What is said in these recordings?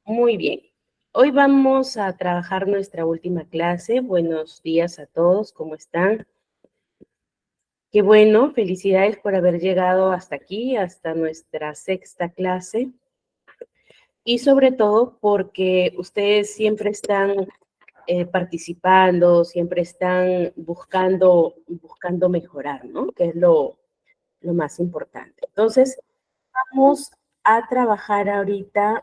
Muy bien. Hoy vamos a trabajar nuestra última clase. Buenos días a todos, ¿cómo están? Qué bueno, felicidades por haber llegado hasta aquí, hasta nuestra sexta clase. Y sobre todo porque ustedes siempre están participando, siempre están buscando mejorar, ¿no? Que es lo más importante. Entonces, vamos a trabajar ahorita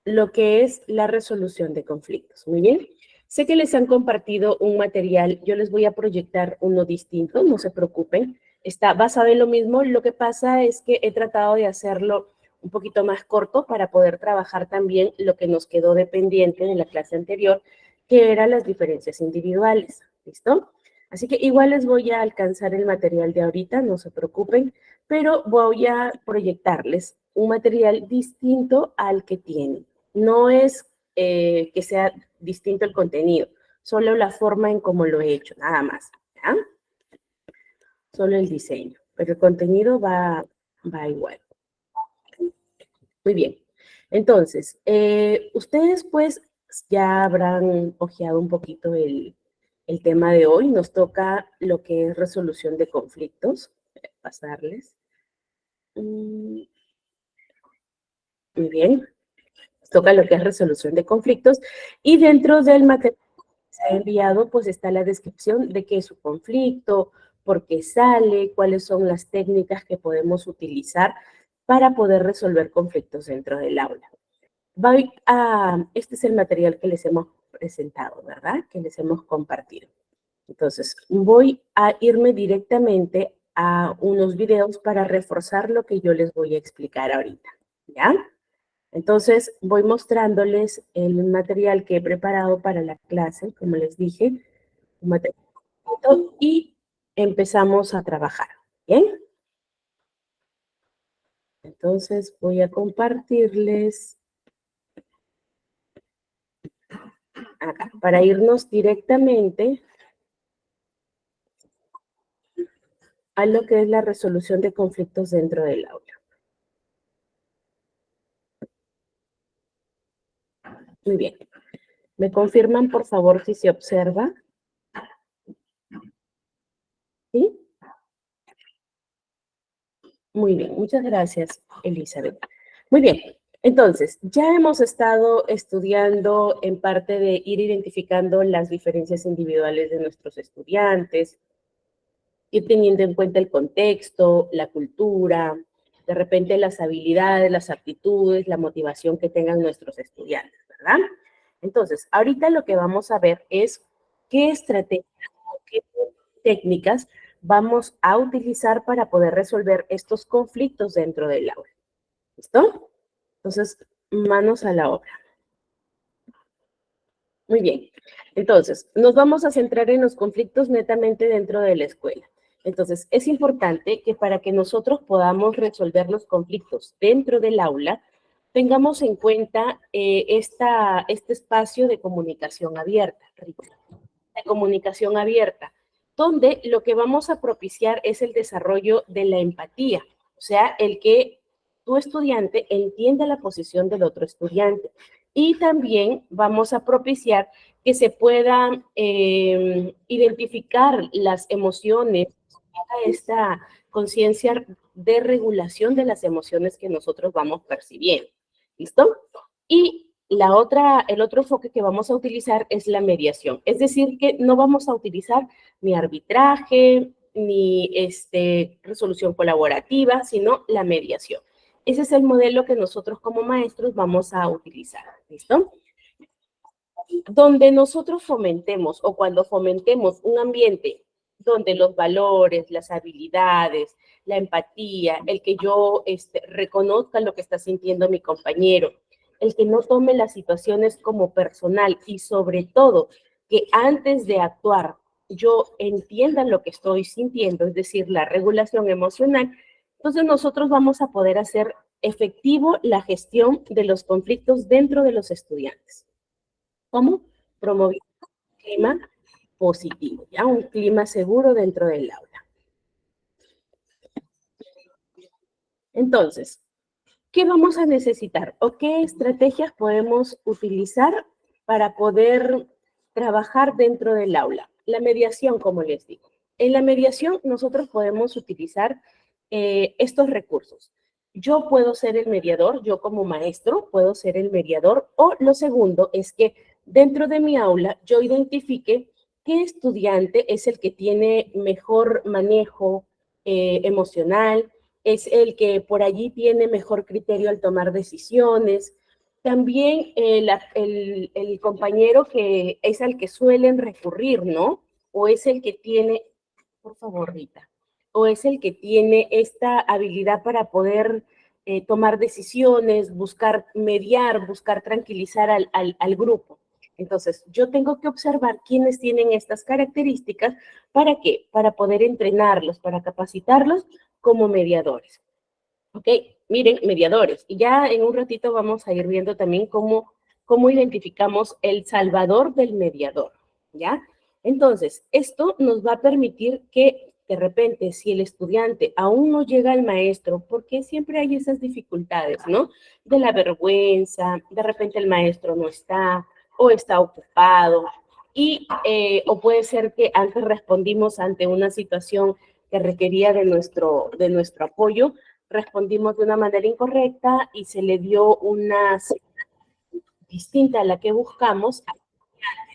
lo que es la resolución de conflictos. Muy bien. Sé que les han compartido un material, yo les voy a proyectar uno distinto, no se preocupen. Está basado en lo mismo, lo que pasa es que he tratado de hacerlo un poquito más corto para poder trabajar también lo que nos quedó de pendiente de la clase anterior, que eran las diferencias individuales. ¿Listo? Así que igual les voy a alcanzar el material de ahorita, no se preocupen, pero voy a proyectarles un material distinto al que tienen. No es que sea distinto el contenido, solo la forma en cómo lo he hecho, nada más. ¿Ya? Solo el diseño, pero el contenido va igual. Muy bien. Entonces, ustedes pues ya habrán ojeado un poquito el tema de hoy. Nos toca lo que es resolución de conflictos. Pasarles. Muy bien. Toca lo que es resolución de conflictos y dentro del material que se ha enviado pues está la descripción de qué es su conflicto, por qué sale, cuáles son las técnicas que podemos utilizar para poder resolver conflictos dentro del aula. Este es el material que les hemos presentado, ¿verdad? Que les hemos compartido. Entonces, voy a irme directamente a unos videos para reforzar lo que yo les voy a explicar ahorita, ¿ya? Entonces, voy mostrándoles el material que he preparado para la clase, como les dije, un material y empezamos a trabajar. ¿Bien? Entonces, voy a compartirles acá para irnos directamente a lo que es la resolución de conflictos dentro del aula. Muy bien. ¿Me confirman, por favor, si se observa? ¿Sí? Muy bien, muchas gracias, Elizabeth. Muy bien, entonces, ya hemos estado estudiando en parte de ir identificando las diferencias individuales de nuestros estudiantes, ir teniendo en cuenta el contexto, la cultura, de repente las habilidades, las aptitudes, la motivación que tengan nuestros estudiantes, ¿verdad? Entonces, ahorita lo que vamos a ver es qué estrategias, qué técnicas vamos a utilizar para poder resolver estos conflictos dentro del aula. ¿Listo? Entonces, manos a la obra. Muy bien. Entonces, nos vamos a centrar en los conflictos netamente dentro de la escuela. Entonces, es importante que para que nosotros podamos resolver los conflictos dentro del aula, tengamos en cuenta este espacio de comunicación abierta, donde lo que vamos a propiciar es el desarrollo de la empatía, o sea, el que tu estudiante entienda la posición del otro estudiante. Y también vamos a propiciar que se puedan identificar las emociones, esta conciencia de regulación de las emociones que nosotros vamos percibiendo. ¿Listo? Y el otro enfoque que vamos a utilizar es la mediación. Es decir, que no vamos a utilizar ni arbitraje, ni resolución colaborativa, sino la mediación. Ese es el modelo que nosotros como maestros vamos a utilizar. ¿Listo? Donde nosotros fomentemos o cuando fomentemos un ambiente donde los valores, las habilidades, la empatía, el que yo reconozca lo que está sintiendo mi compañero, el que no tome las situaciones como personal y sobre todo que antes de actuar yo entienda lo que estoy sintiendo, es decir, la regulación emocional, entonces nosotros vamos a poder hacer efectivo la gestión de los conflictos dentro de los estudiantes. ¿Cómo? Promoviendo un clima positivo, ¿ya? Un clima seguro dentro del aula. Entonces, ¿Qué vamos a necesitar o qué estrategias podemos utilizar para poder trabajar dentro del aula? La mediación, como les digo. En la mediación nosotros podemos utilizar estos recursos. Yo puedo ser el mediador, yo como maestro puedo ser el mediador, o lo segundo es que dentro de mi aula yo identifique qué estudiante es el que tiene mejor manejo emocional, es el que por allí tiene mejor criterio al tomar decisiones. También el compañero que es al que suelen recurrir, ¿no? O es el que tiene, por favor, Rita, o es el que tiene esta habilidad para poder tomar decisiones, buscar mediar, buscar tranquilizar al grupo. Entonces, yo tengo que observar quiénes tienen estas características. ¿Para qué? Para poder entrenarlos, para capacitarlos como mediadores. ¿Ok? Miren, mediadores. Y ya en un ratito vamos a ir viendo también cómo identificamos el salvador del mediador. ¿Ya? Entonces, esto nos va a permitir que de repente, si el estudiante aún no llega al maestro, porque siempre hay esas dificultades, ¿no? De la vergüenza, de repente el maestro no está o está ocupado, o puede ser que antes respondimos ante una situación que requería de nuestro apoyo, respondimos de una manera incorrecta y se le dio una distinta a la que buscamos.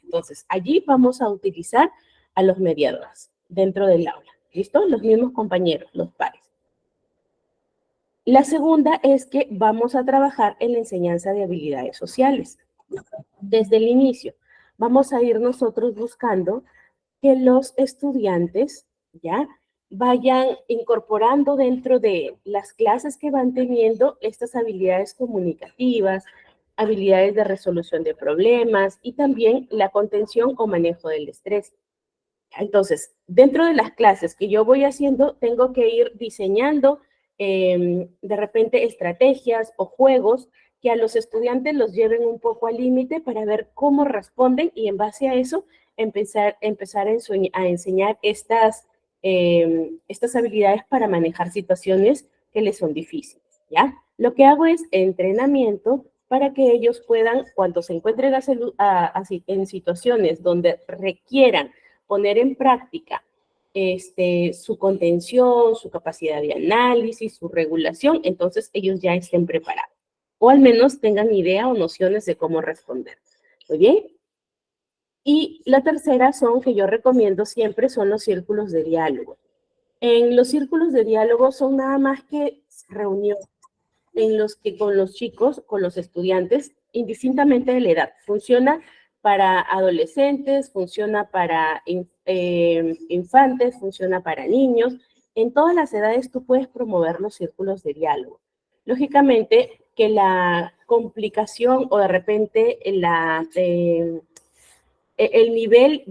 Entonces, allí vamos a utilizar a los mediadores dentro del aula. ¿Listo? Los mismos compañeros, los pares. La segunda es que vamos a trabajar en la enseñanza de habilidades sociales. Desde el inicio, vamos a ir nosotros buscando que los estudiantes, ¿ya? Vayan incorporando dentro de las clases que van teniendo estas habilidades comunicativas, habilidades de resolución de problemas y también la contención o manejo del estrés. Entonces, dentro de las clases que yo voy haciendo, tengo que ir diseñando de repente estrategias o juegos que a los estudiantes los lleven un poco al límite para ver cómo responden y en base a eso empezar a enseñar estas habilidades para manejar situaciones que les son difíciles, ¿ya? Lo que hago es entrenamiento para que ellos puedan, cuando se encuentren en situaciones donde requieran poner en práctica su contención, su capacidad de análisis, su regulación, entonces ellos ya estén preparados. O al menos tengan idea o nociones de cómo responder. ¿Muy bien? Y la tercera que yo recomiendo siempre son los círculos de diálogo. En los círculos de diálogo son nada más que reuniones en los que con los chicos, con los estudiantes, indistintamente de la edad. Funciona para adolescentes, funciona para infantes, funciona para niños. En todas las edades tú puedes promover los círculos de diálogo. Lógicamente que la complicación o de repente el nivel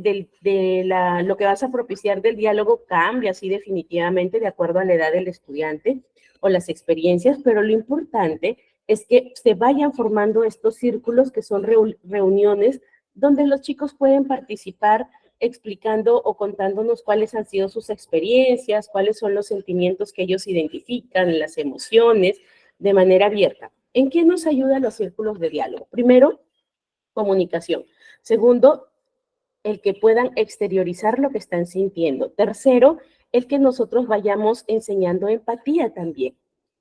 lo que vas a propiciar del diálogo cambia así definitivamente de acuerdo a la edad del estudiante o las experiencias, pero lo importante es que se vayan formando estos círculos que son reuniones donde los chicos pueden participar explicando o contándonos cuáles han sido sus experiencias, cuáles son los sentimientos que ellos identifican, las emociones, de manera abierta. ¿En qué nos ayudan los círculos de diálogo? Primero, comunicación. Segundo, el que puedan exteriorizar lo que están sintiendo. Tercero, el que nosotros vayamos enseñando empatía también,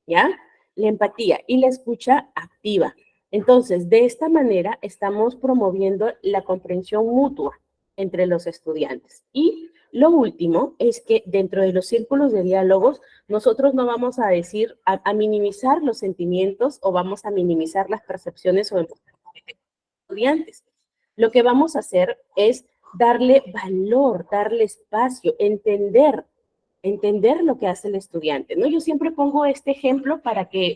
¿ya? La empatía y la escucha activa. Entonces, de esta manera estamos promoviendo la comprensión mutua entre los estudiantes. Y lo último es que dentro de los círculos de diálogos, nosotros no vamos a decir, a minimizar los sentimientos o vamos a minimizar las percepciones o emociones de los estudiantes. Lo que vamos a hacer es darle valor, darle espacio, entender lo que hace el estudiante, ¿no? Yo siempre pongo este ejemplo para que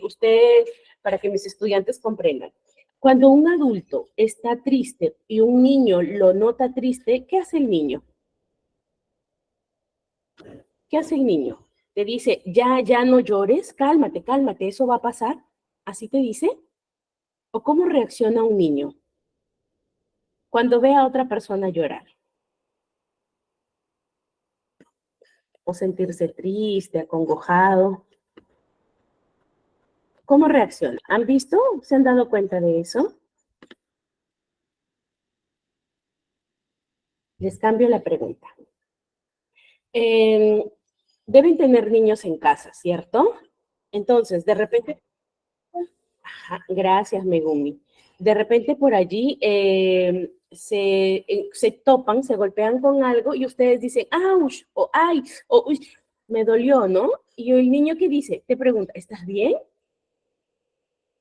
mis estudiantes comprendan. Cuando un adulto está triste y un niño lo nota triste, ¿qué hace el niño? ¿Qué hace el niño? Te dice, ya no llores, cálmate, cálmate, eso va a pasar. ¿Así te dice? ¿O cómo reacciona un niño cuando ve a otra persona llorar? O sentirse triste, acongojado. ¿Cómo reacciona? ¿Han visto? ¿Se han dado cuenta de eso? Les cambio la pregunta. Deben tener niños en casa, ¿cierto? Entonces, de repente, ajá, gracias, Megumi. De repente por allí se topan, se golpean con algo y ustedes dicen, ¡ouch! O ¡ay! O ¡uy! Me dolió, ¿no? Y el niño que dice, te pregunta, ¿estás bien?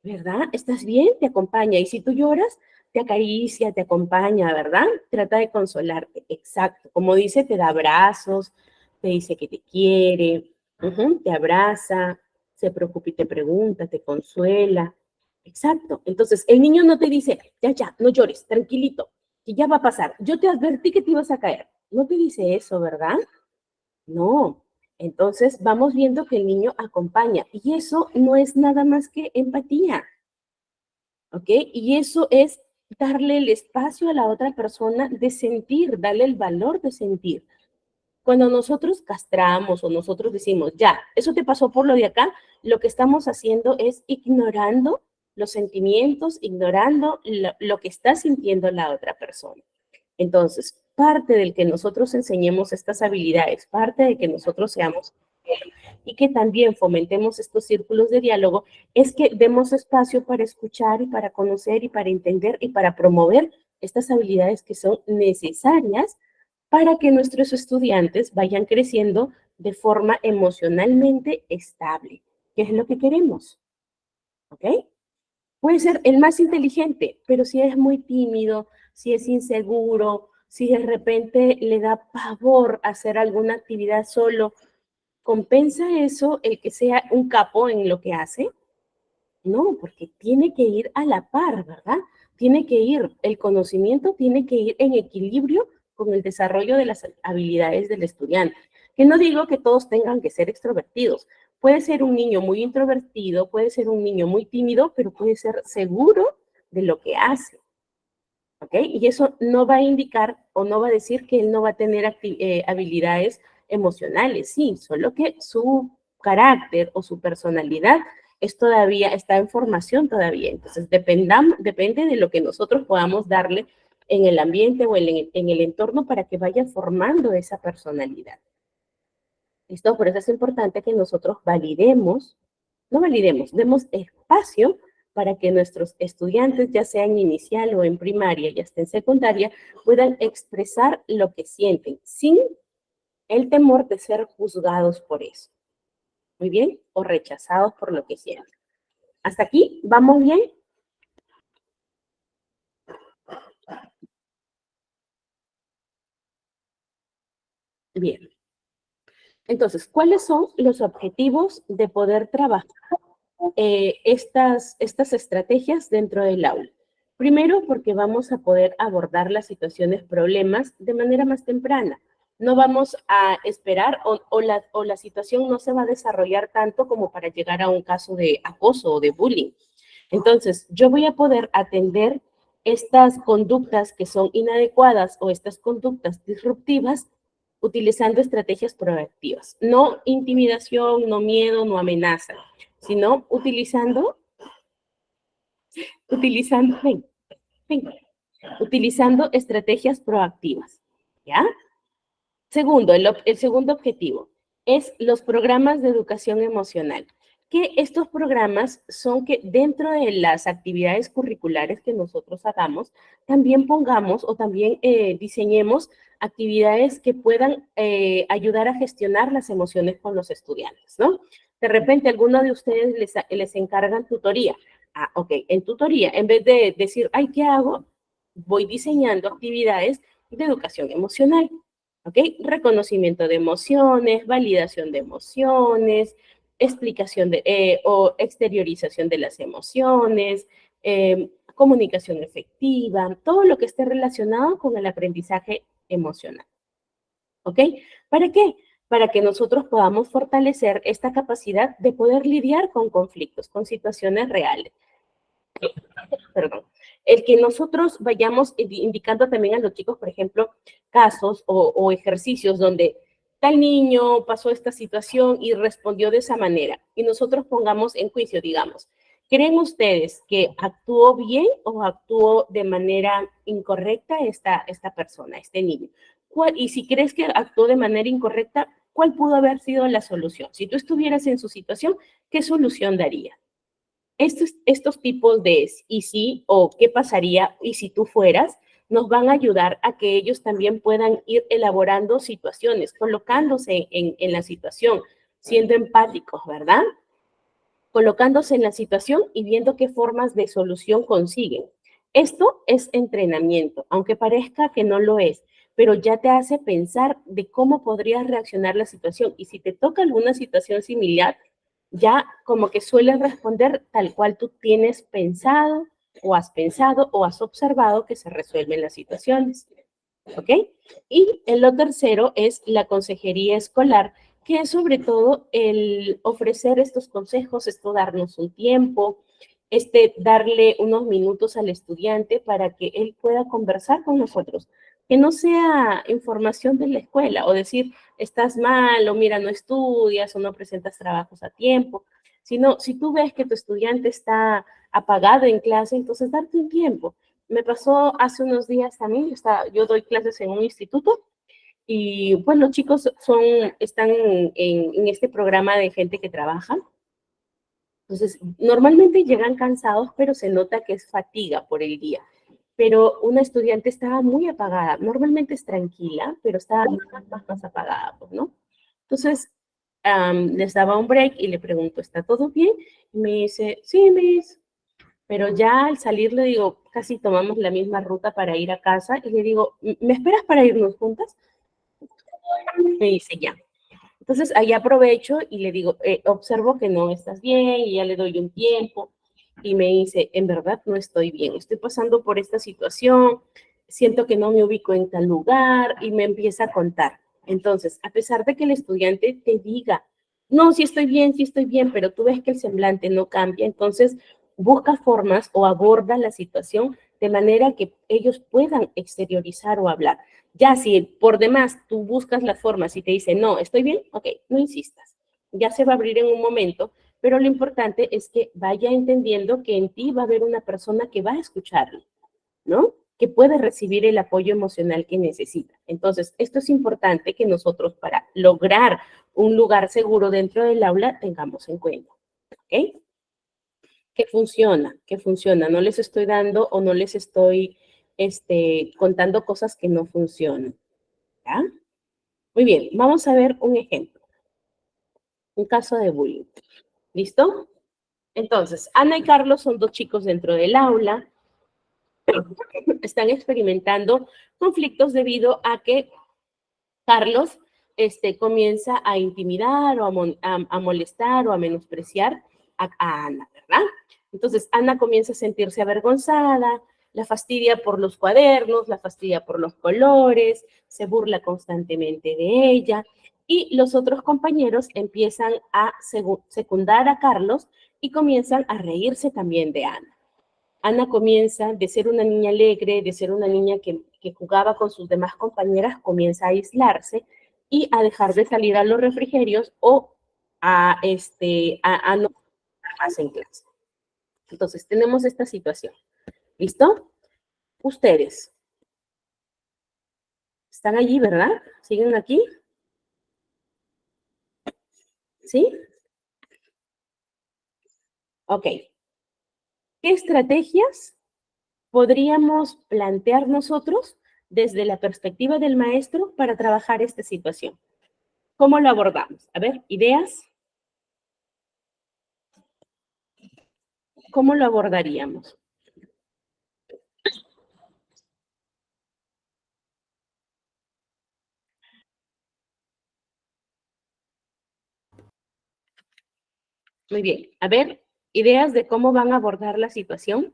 ¿Verdad? ¿Estás bien? Te acompaña. Y si tú lloras, te acaricia, te acompaña, ¿verdad? Trata de consolarte. Exacto. Como dice, te da abrazos, te dice que te quiere, te abraza, se preocupa y te pregunta, te consuela. Exacto. Entonces, el niño no te dice, ya, ya, no llores, tranquilito, que ya va a pasar. Yo te advertí que te ibas a caer. No te dice eso, ¿verdad? No. Entonces, vamos viendo que el niño acompaña. Y eso no es nada más que empatía. ¿Ok? Y eso es darle el espacio a la otra persona de sentir, darle el valor de sentir. Cuando nosotros castramos o nosotros decimos, ya, eso te pasó por lo de acá, lo que estamos haciendo es ignorando los sentimientos, ignorando lo que está sintiendo la otra persona. Entonces, parte del que nosotros enseñemos estas habilidades, parte de que nosotros seamos y que también fomentemos estos círculos de diálogo, es que demos espacio para escuchar y para conocer y para entender y para promover estas habilidades que son necesarias para que nuestros estudiantes vayan creciendo de forma emocionalmente estable, que es lo que queremos. ¿Ok? Puede ser el más inteligente, pero si es muy tímido, si es inseguro, si de repente le da pavor hacer alguna actividad solo, ¿compensa eso el que sea un capo en lo que hace? No, porque tiene que ir a la par, ¿verdad? Tiene que ir, el conocimiento tiene que ir en equilibrio con el desarrollo de las habilidades del estudiante. Que no digo que todos tengan que ser extrovertidos. Puede ser un niño muy introvertido, puede ser un niño muy tímido, pero puede ser seguro de lo que hace. ¿Ok? Y eso no va a indicar o no va a decir que él no va a tener habilidades emocionales, sí, solo que su carácter o su personalidad es todavía, está en formación todavía. Entonces, depende de lo que nosotros podamos darle en el ambiente o en el entorno para que vaya formando esa personalidad. ¿Listo? Por eso es importante que nosotros no validemos, demos espacio para que nuestros estudiantes, ya sea en inicial o en primaria, ya sea en secundaria, puedan expresar lo que sienten sin el temor de ser juzgados por eso. Muy bien, o rechazados por lo que sienten. ¿Hasta aquí? ¿Vamos bien? Bien. Entonces, ¿cuáles son los objetivos de poder trabajar estas estrategias dentro del aula? Primero, porque vamos a poder abordar las situaciones, problemas de manera más temprana. No vamos a esperar o la situación no se va a desarrollar tanto como para llegar a un caso de acoso o de bullying. Entonces, yo voy a poder atender estas conductas que son inadecuadas o estas conductas disruptivas utilizando estrategias proactivas. No intimidación, no miedo, no amenaza, sino utilizando, ven, ven, utilizando estrategias proactivas. ¿Ya? Segundo, el segundo objetivo es los programas de educación emocional, que estos programas son que dentro de las actividades curriculares que nosotros hagamos, también pongamos o también diseñemos actividades que puedan ayudar a gestionar las emociones con los estudiantes, ¿no? De repente, alguno de ustedes les encargan tutoría. Ah, ok, en tutoría, en vez de decir, ay, ¿qué hago? Voy diseñando actividades de educación emocional. ¿Ok? Reconocimiento de emociones, validación de emociones, explicación o exteriorización de las emociones, comunicación efectiva, todo lo que esté relacionado con el aprendizaje emocional. ¿Ok? ¿Para qué? Para que nosotros podamos fortalecer esta capacidad de poder lidiar con conflictos, con situaciones reales. Perdón, el que nosotros vayamos indicando también a los chicos, por ejemplo, casos o ejercicios donde tal niño pasó esta situación y respondió de esa manera. Y nosotros pongamos en juicio, digamos, ¿creen ustedes que actuó bien o actuó de manera incorrecta esta persona, este niño? Y si crees que actuó de manera incorrecta, ¿cuál pudo haber sido la solución? Si tú estuvieras en su situación, ¿qué solución darías? Estos tipos de y si o qué pasaría y si tú fueras, nos van a ayudar a que ellos también puedan ir elaborando situaciones, colocándose en la situación, siendo empáticos, ¿verdad? Colocándose en la situación y viendo qué formas de solución consiguen. Esto es entrenamiento, aunque parezca que no lo es, pero ya te hace pensar de cómo podrías reaccionar la situación. Y si te toca alguna situación similar, ya como que sueles responder tal cual tú tienes pensado o has observado que se resuelven las situaciones. ¿Ok? Y lo tercero es la consejería escolar, que es sobre todo el ofrecer estos consejos, esto darnos un tiempo, darle unos minutos al estudiante para que él pueda conversar con nosotros. Que no sea información de la escuela o decir, estás mal, o mira, no estudias o no presentas trabajos a tiempo, sino si tú ves que tu estudiante está apagado en clase, entonces darte un tiempo. Me pasó hace unos días también, yo doy clases en un instituto y pues los chicos están en este programa de gente que trabaja. Entonces, normalmente llegan cansados, pero se nota que es fatiga por el día. Pero una estudiante estaba muy apagada. Normalmente es tranquila, pero estaba más apagada, pues, ¿no? Entonces, les daba un break y le pregunto, ¿está todo bien? Y me dice, sí, Miss. Pero ya al salir le digo, casi tomamos la misma ruta para ir a casa y le digo, ¿me esperas para irnos juntas? Me dice, ya. Entonces ahí aprovecho y le digo, observo que no estás bien y ya le doy un tiempo y me dice, en verdad no estoy bien, estoy pasando por esta situación, siento que no me ubico en tal lugar y me empieza a contar. Entonces, a pesar de que el estudiante te diga, no, sí estoy bien, pero tú ves que el semblante no cambia, entonces busca formas o aborda la situación de manera que ellos puedan exteriorizar o hablar. Ya si por demás tú buscas las formas y te dice, no, estoy bien, ok, no insistas. Ya se va a abrir en un momento, pero lo importante es que vaya entendiendo que en ti va a haber una persona que va a escucharlo, ¿no? Que puede recibir el apoyo emocional que necesita. Entonces, esto es importante que nosotros para lograr un lugar seguro dentro del aula tengamos en cuenta, ¿ok? Que funciona. No les estoy dando o no les estoy contando cosas que no funcionan. ¿Ya? Muy bien, vamos a ver un ejemplo, un caso de bullying. ¿Listo? Entonces, Ana y Carlos son dos chicos dentro del aula, están experimentando conflictos debido a que Carlos comienza a intimidar o a molestar o a menospreciar a Ana, ¿verdad? Entonces, Ana comienza a sentirse avergonzada, la fastidia por los cuadernos, la fastidia por los colores, se burla constantemente de ella y los otros compañeros empiezan a secundar a Carlos y comienzan a reírse también de Ana. Ana comienza de ser una niña alegre, de ser una niña que jugaba con sus demás compañeras, comienza a aislarse y a dejar de salir a los refrigerios o a no estar más en clase. Entonces, tenemos esta situación. ¿Listo? Ustedes están allí, ¿verdad? ¿Siguen aquí? ¿Sí? Ok. ¿Qué estrategias podríamos plantear nosotros desde la perspectiva del maestro para trabajar esta situación? ¿Cómo lo abordamos? A ver, ideas. ¿Cómo lo abordaríamos? Muy bien. A ver, ideas de cómo van a abordar la situación.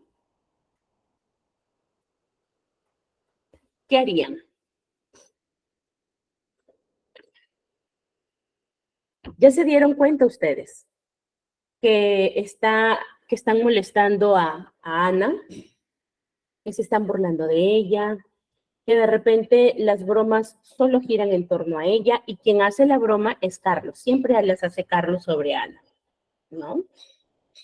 ¿Qué harían? ¿Ya se dieron cuenta ustedes que están molestando a Ana, que se están burlando de ella, que de repente las bromas solo giran en torno a ella y quien hace la broma es Carlos. Siempre las hace Carlos sobre Ana, ¿no?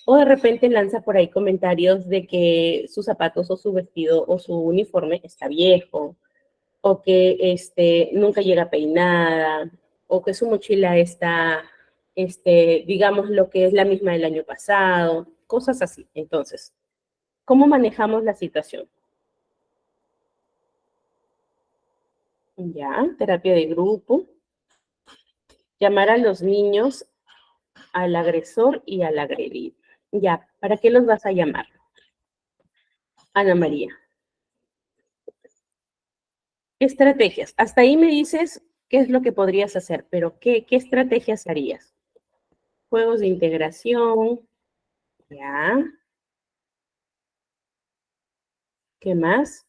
O de repente lanza por ahí comentarios de que sus zapatos o su vestido o su uniforme está viejo, o que nunca llega peinada, o que su mochila está, digamos, lo que es la misma del año pasado, cosas así. Entonces, ¿cómo manejamos la situación? Ya, terapia de grupo, llamar a los niños, al agresor y al agredido. Ya, ¿para qué los vas a llamar? Ana María. ¿Qué estrategias? Hasta ahí me dices qué es lo que podrías hacer, pero ¿qué estrategias harías? Juegos de integración, ya. ¿Qué más?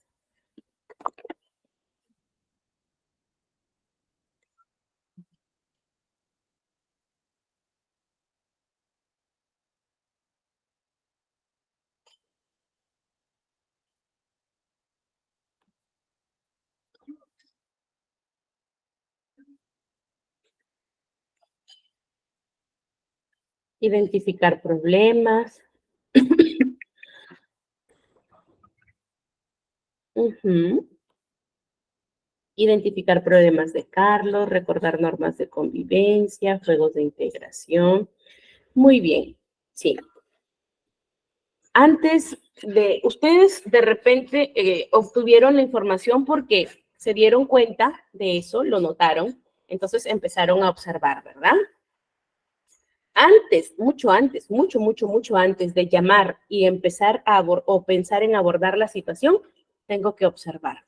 Identificar problemas. Ujú. Identificar problemas de Carlos, recordar normas de convivencia, juegos de integración. Muy bien, sí. Antes de, ustedes de repente obtuvieron la información porque se dieron cuenta de eso, lo notaron, entonces empezaron a observar, ¿verdad? Antes, mucho antes de llamar y empezar o pensar en abordar la situación, tengo que observar.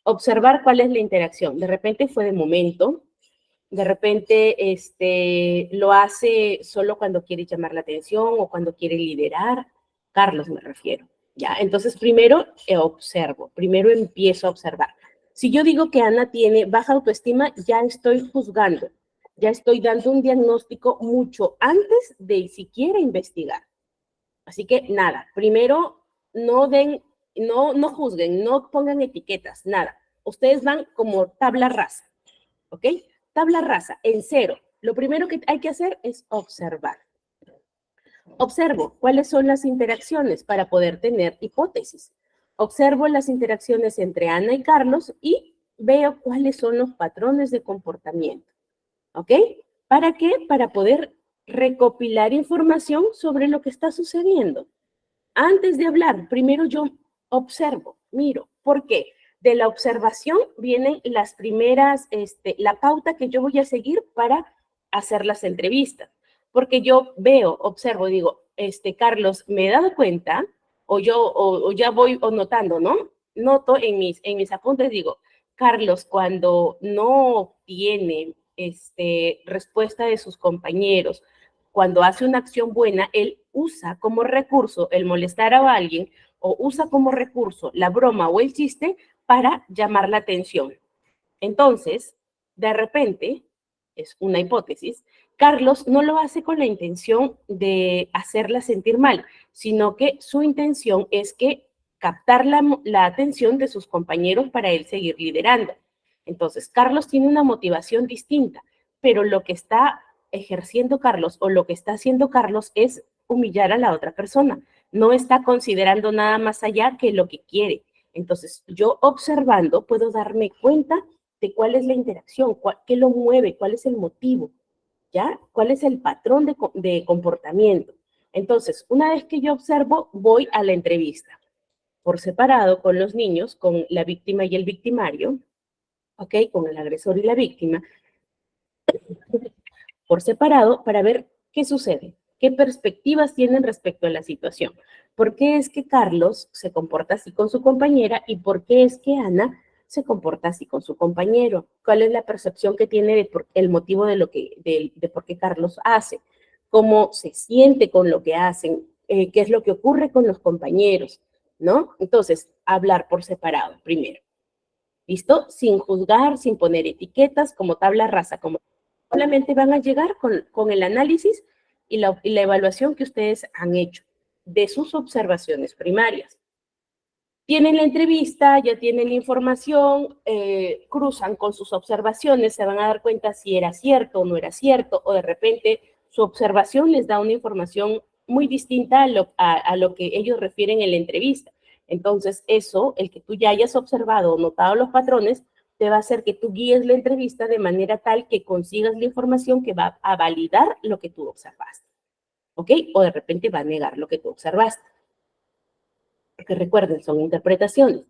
Observar cuál es la interacción. De repente fue de momento, de repente lo hace solo cuando quiere llamar la atención o cuando quiere liderar. Carlos me refiero. Ya, entonces primero observo, primero empiezo a observar. Si yo digo que Ana tiene baja autoestima, ya estoy juzgando, ya estoy dando un diagnóstico mucho antes de siquiera investigar. Así que nada, primero no den, no juzguen, no pongan etiquetas, nada. Ustedes van como tabla rasa, ¿ok? Tabla rasa, en cero. Lo primero que hay que hacer es observar. Observo cuáles son las interacciones para poder tener hipótesis. Observo las interacciones entre Ana y Carlos y veo cuáles son los patrones de comportamiento. ¿Ok? ¿Para qué? Para poder recopilar información sobre lo que está sucediendo. Antes de hablar, primero yo observo, miro. ¿Por qué? De la observación vienen las primeras, la pauta que yo voy a seguir para hacer las entrevistas. Porque yo veo, observo, digo, Carlos, me he dado cuenta, o ya voy notando, ¿no? Noto en mis apuntes, digo, Carlos, cuando no tiene respuesta de sus compañeros, cuando hace una acción buena, él usa como recurso el molestar a alguien o usa como recurso la broma o el chiste para llamar la atención. Entonces, de repente, es una hipótesis, Carlos no lo hace con la intención de hacerla sentir mal, sino que su intención es que captar la atención de sus compañeros para él seguir liderando. Entonces, Carlos tiene una motivación distinta, pero lo que está ejerciendo Carlos o lo que está haciendo Carlos es humillar a la otra persona. No está considerando nada más allá que lo que quiere. Entonces, yo observando puedo darme cuenta de cuál es la interacción, qué lo mueve, cuál es el motivo, ¿ya? ¿Cuál es el patrón de comportamiento? Entonces, una vez que yo observo, voy a la entrevista por separado con los niños, con la víctima y el victimario, ¿ok? Con el agresor y la víctima, por separado para ver qué sucede, qué perspectivas tienen respecto a la situación. ¿Por qué es que Carlos se comporta así con su compañera y por qué es que Ana se comporta así con su compañero? ¿Cuál es la percepción que tiene de el motivo de por qué Carlos hace? ¿Cómo se siente con lo que hacen? ¿Qué es lo que ocurre con los compañeros? ¿No? Entonces, hablar por separado primero. ¿Listo? Sin juzgar, sin poner etiquetas, como tabla rasa, como solamente van a llegar con el análisis y la evaluación que ustedes han hecho de sus observaciones primarias. Tienen la entrevista, ya tienen la información, cruzan con sus observaciones, se van a dar cuenta si era cierto o no era cierto, o de repente su observación les da una información muy distinta a lo que ellos refieren en la entrevista. Entonces, eso, el que tú ya hayas observado o notado los patrones, te va a hacer que tú guíes la entrevista de manera tal que consigas la información que va a validar lo que tú observaste, ¿ok? O de repente va a negar lo que tú observaste. Porque recuerden, son interpretaciones.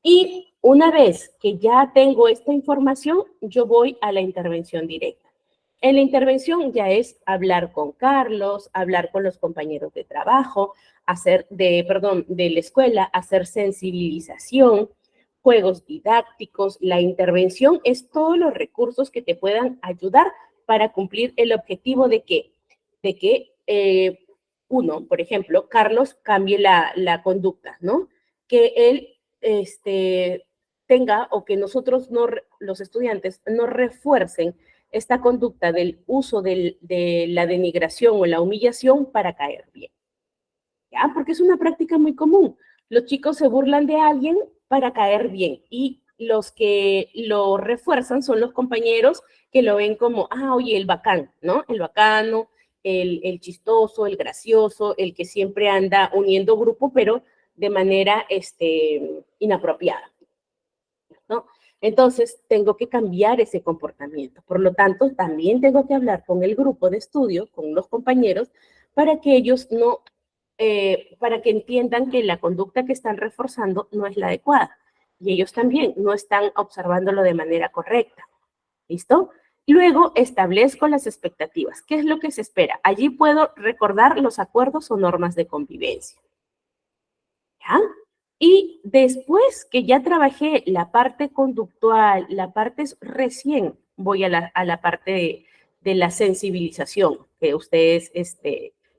Y una vez que ya tengo esta información, yo voy a la intervención directa. En la intervención ya es hablar con Carlos, hablar con los compañeros de trabajo, de la escuela, hacer sensibilización, juegos didácticos. La intervención es todos los recursos que te puedan ayudar para cumplir el objetivo de que uno, por ejemplo, Carlos cambie la conducta, ¿no? Que él tenga o que nosotros, no, los estudiantes, no refuercen esta conducta del uso de la denigración o la humillación para caer bien. ¿Ya? Porque es una práctica muy común. Los chicos se burlan de alguien para caer bien y los que lo refuerzan son los compañeros que lo ven como, oye, el bacán, ¿no? El bacano, el chistoso, el gracioso, el que siempre anda uniendo grupo, pero de manera inapropiada, ¿no? Entonces, tengo que cambiar ese comportamiento. Por lo tanto, también tengo que hablar con el grupo de estudio, con los compañeros, para que ellos no, para que entiendan que la conducta que están reforzando no es la adecuada. Y ellos también no están observándolo de manera correcta. ¿Listo? Luego establezco las expectativas. ¿Qué es lo que se espera? Allí puedo recordar los acuerdos o normas de convivencia. ¿Ya? Y después que ya trabajé la parte conductual, la parte recién voy a la parte de la sensibilización, que ustedes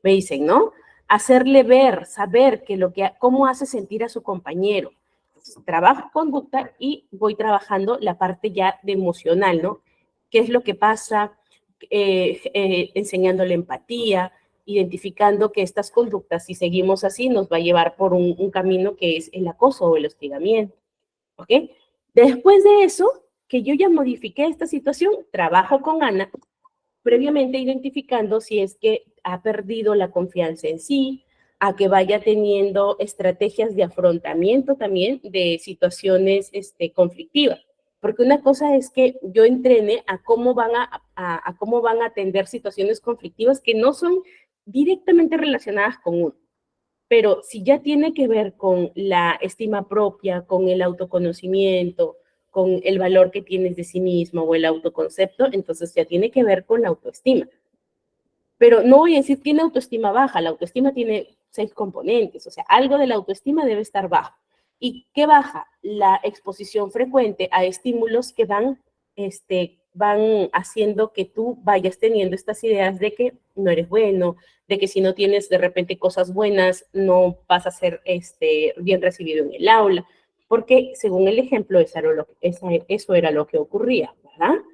me dicen, ¿no? Hacerle ver, saber que cómo hace sentir a su compañero. Entonces, trabajo conducta y voy trabajando la parte ya de emocional, ¿no? ¿Qué es lo que pasa? Enseñándole empatía, identificando que estas conductas, si seguimos así, nos va a llevar por un camino que es el acoso o el hostigamiento. ¿Ok? Después de eso, que yo ya modifiqué esta situación, trabajo con Ana, previamente identificando si es que ha perdido la confianza en sí, a que vaya teniendo estrategias de afrontamiento también de situaciones conflictivas. Porque una cosa es que yo entrene a cómo cómo van a atender situaciones conflictivas que no son directamente relacionadas con uno. Pero si ya tiene que ver con la estima propia, con el autoconocimiento, con el valor que tienes de sí mismo o el autoconcepto, entonces ya tiene que ver con la autoestima. Pero no voy a decir tiene autoestima baja, la autoestima tiene 6 componentes, o sea, algo de la autoestima debe estar bajo. ¿Y qué baja? La exposición frecuente a estímulos que van haciendo que tú vayas teniendo estas ideas de que no eres bueno, de que si no tienes de repente cosas buenas, no vas a ser bien recibido en el aula, porque según el ejemplo, eso era lo que ocurría, ¿verdad?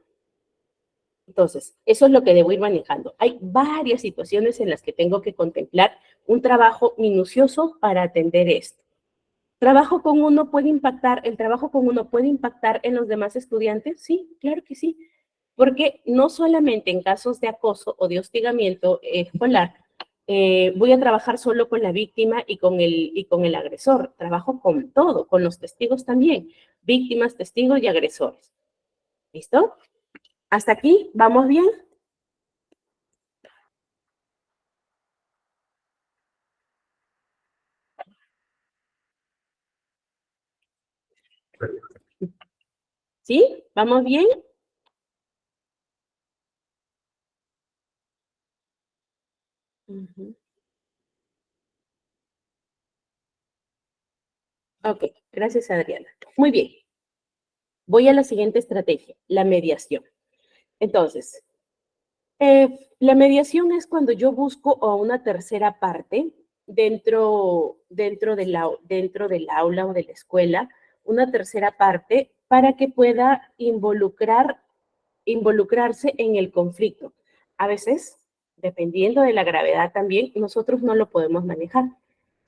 Entonces, eso es lo que debo ir manejando. Hay varias situaciones en las que tengo que contemplar un trabajo minucioso para atender esto. ¿El trabajo con uno puede impactar en los demás estudiantes? Sí, claro que sí. Porque no solamente en casos de acoso o de hostigamiento escolar, voy a trabajar solo con la víctima y con el agresor. Trabajo con todo, con los testigos también. Víctimas, testigos y agresores. ¿Listo? ¿Hasta aquí? ¿Vamos bien? ¿Sí? ¿Vamos bien? Ujú. Ok, gracias Adriana. Muy bien, voy a la siguiente estrategia, la mediación. Entonces, la mediación es cuando yo busco a una tercera parte dentro del aula o de la escuela, una tercera parte para que pueda involucrarse en el conflicto. A veces, dependiendo de la gravedad también, nosotros no lo podemos manejar.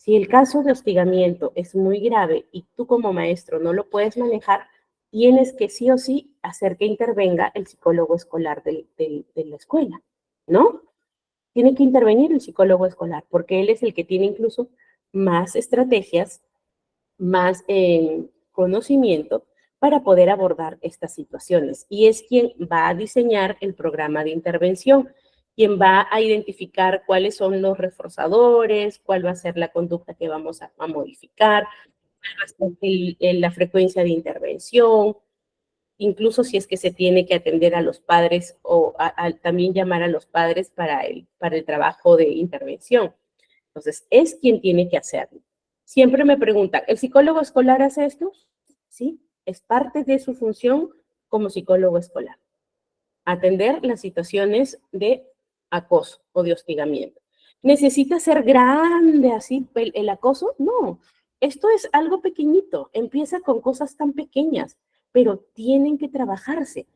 Si el caso de hostigamiento es muy grave y tú como maestro no lo puedes manejar, tienes que sí o sí hacer que intervenga el psicólogo escolar de la escuela, ¿no? Tiene que intervenir el psicólogo escolar porque él es el que tiene incluso más estrategias, más conocimiento para poder abordar estas situaciones. Y es quien va a diseñar el programa de intervención, quien va a identificar cuáles son los reforzadores, cuál va a ser la conducta que vamos a modificar, cuál va a ser la frecuencia de intervención, incluso si es que se tiene que atender a los padres o también llamar a los padres para el trabajo de intervención. Entonces, es quien tiene que hacerlo. Siempre me preguntan, ¿el psicólogo escolar hace esto? Sí, es parte de su función como psicólogo escolar. Atender las situaciones de acoso o de hostigamiento. ¿Necesita ser grande así el acoso? No, esto es algo pequeñito, empieza con cosas tan pequeñas, pero tienen que trabajarse.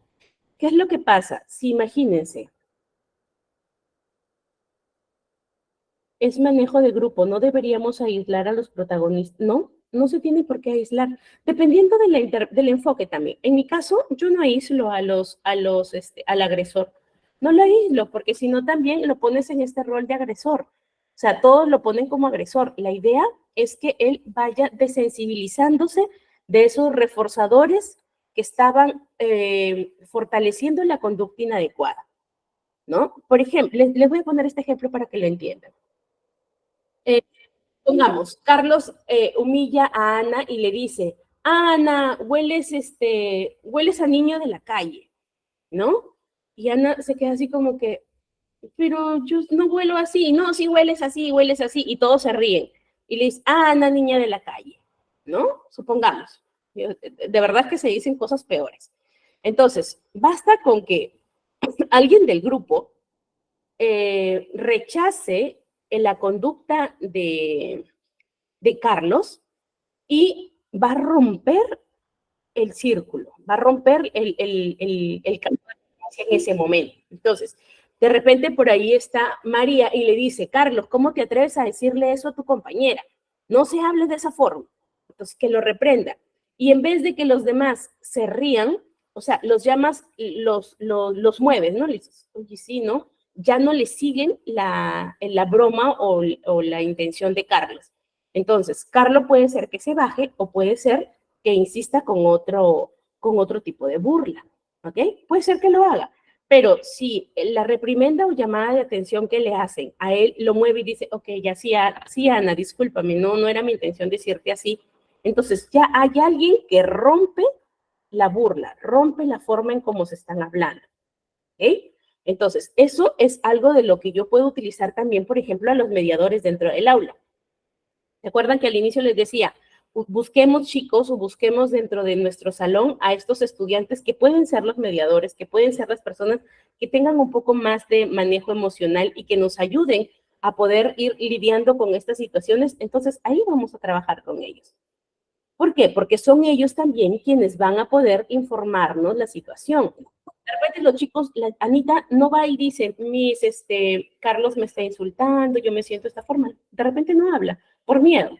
¿Qué es lo que pasa? Si imagínense, es manejo de grupo, no deberíamos aislar a los protagonistas, no, no se tiene por qué aislar, dependiendo de del enfoque también. En mi caso, yo no aíslo al agresor, no lo aíslo, porque si no también lo pones en este rol de agresor, o sea, todos lo ponen como agresor. La idea es que él vaya desensibilizándose de esos reforzadores que estaban fortaleciendo la conducta inadecuada, ¿no? Por ejemplo, les voy a poner este ejemplo para que lo entiendan. Eh, Pongamos, Carlos humilla a Ana y le dice, Ana, hueles a niño de la calle, ¿no? Y Ana se queda así como que, pero yo no huelo así, no, sí hueles así, y todos se ríen. Y le dice, Ana, niña de la calle, ¿no? Supongamos. De verdad que se dicen cosas peores. Entonces, basta con que alguien del grupo rechace la conducta de Carlos y va a romper el círculo, va a romper el camino en ese momento. Entonces, de repente por ahí está María y le dice, Carlos, ¿cómo te atreves a decirle eso a tu compañera? No se hable de esa forma. Entonces, que lo reprenda. Y en vez de que los demás se rían, o sea, los llamas, los mueves, ¿no? Le dices, oye, sí, ¿no? Ya no le siguen la broma o la intención de Carlos. Entonces, Carlos puede ser que se baje o puede ser que insista con otro tipo de burla, ¿ok? Puede ser que lo haga, pero si la reprimenda o llamada de atención que le hacen a él lo mueve y dice, ok, ya sí, sí Ana, discúlpame, no era mi intención decirte así, entonces ya hay alguien que rompe la burla, rompe la forma en cómo se están hablando, ¿ok? Entonces, eso es algo de lo que yo puedo utilizar también, por ejemplo, a los mediadores dentro del aula. ¿Se acuerdan que al inicio les decía, busquemos chicos o busquemos dentro de nuestro salón a estos estudiantes que pueden ser los mediadores, que pueden ser las personas que tengan un poco más de manejo emocional y que nos ayuden a poder ir lidiando con estas situaciones? Entonces ahí vamos a trabajar con ellos. ¿Por qué? Porque son ellos también quienes van a poder informarnos la situación. De repente los chicos, Anita no va y dice, Carlos me está insultando, yo me siento de esta forma. De repente no habla, por miedo.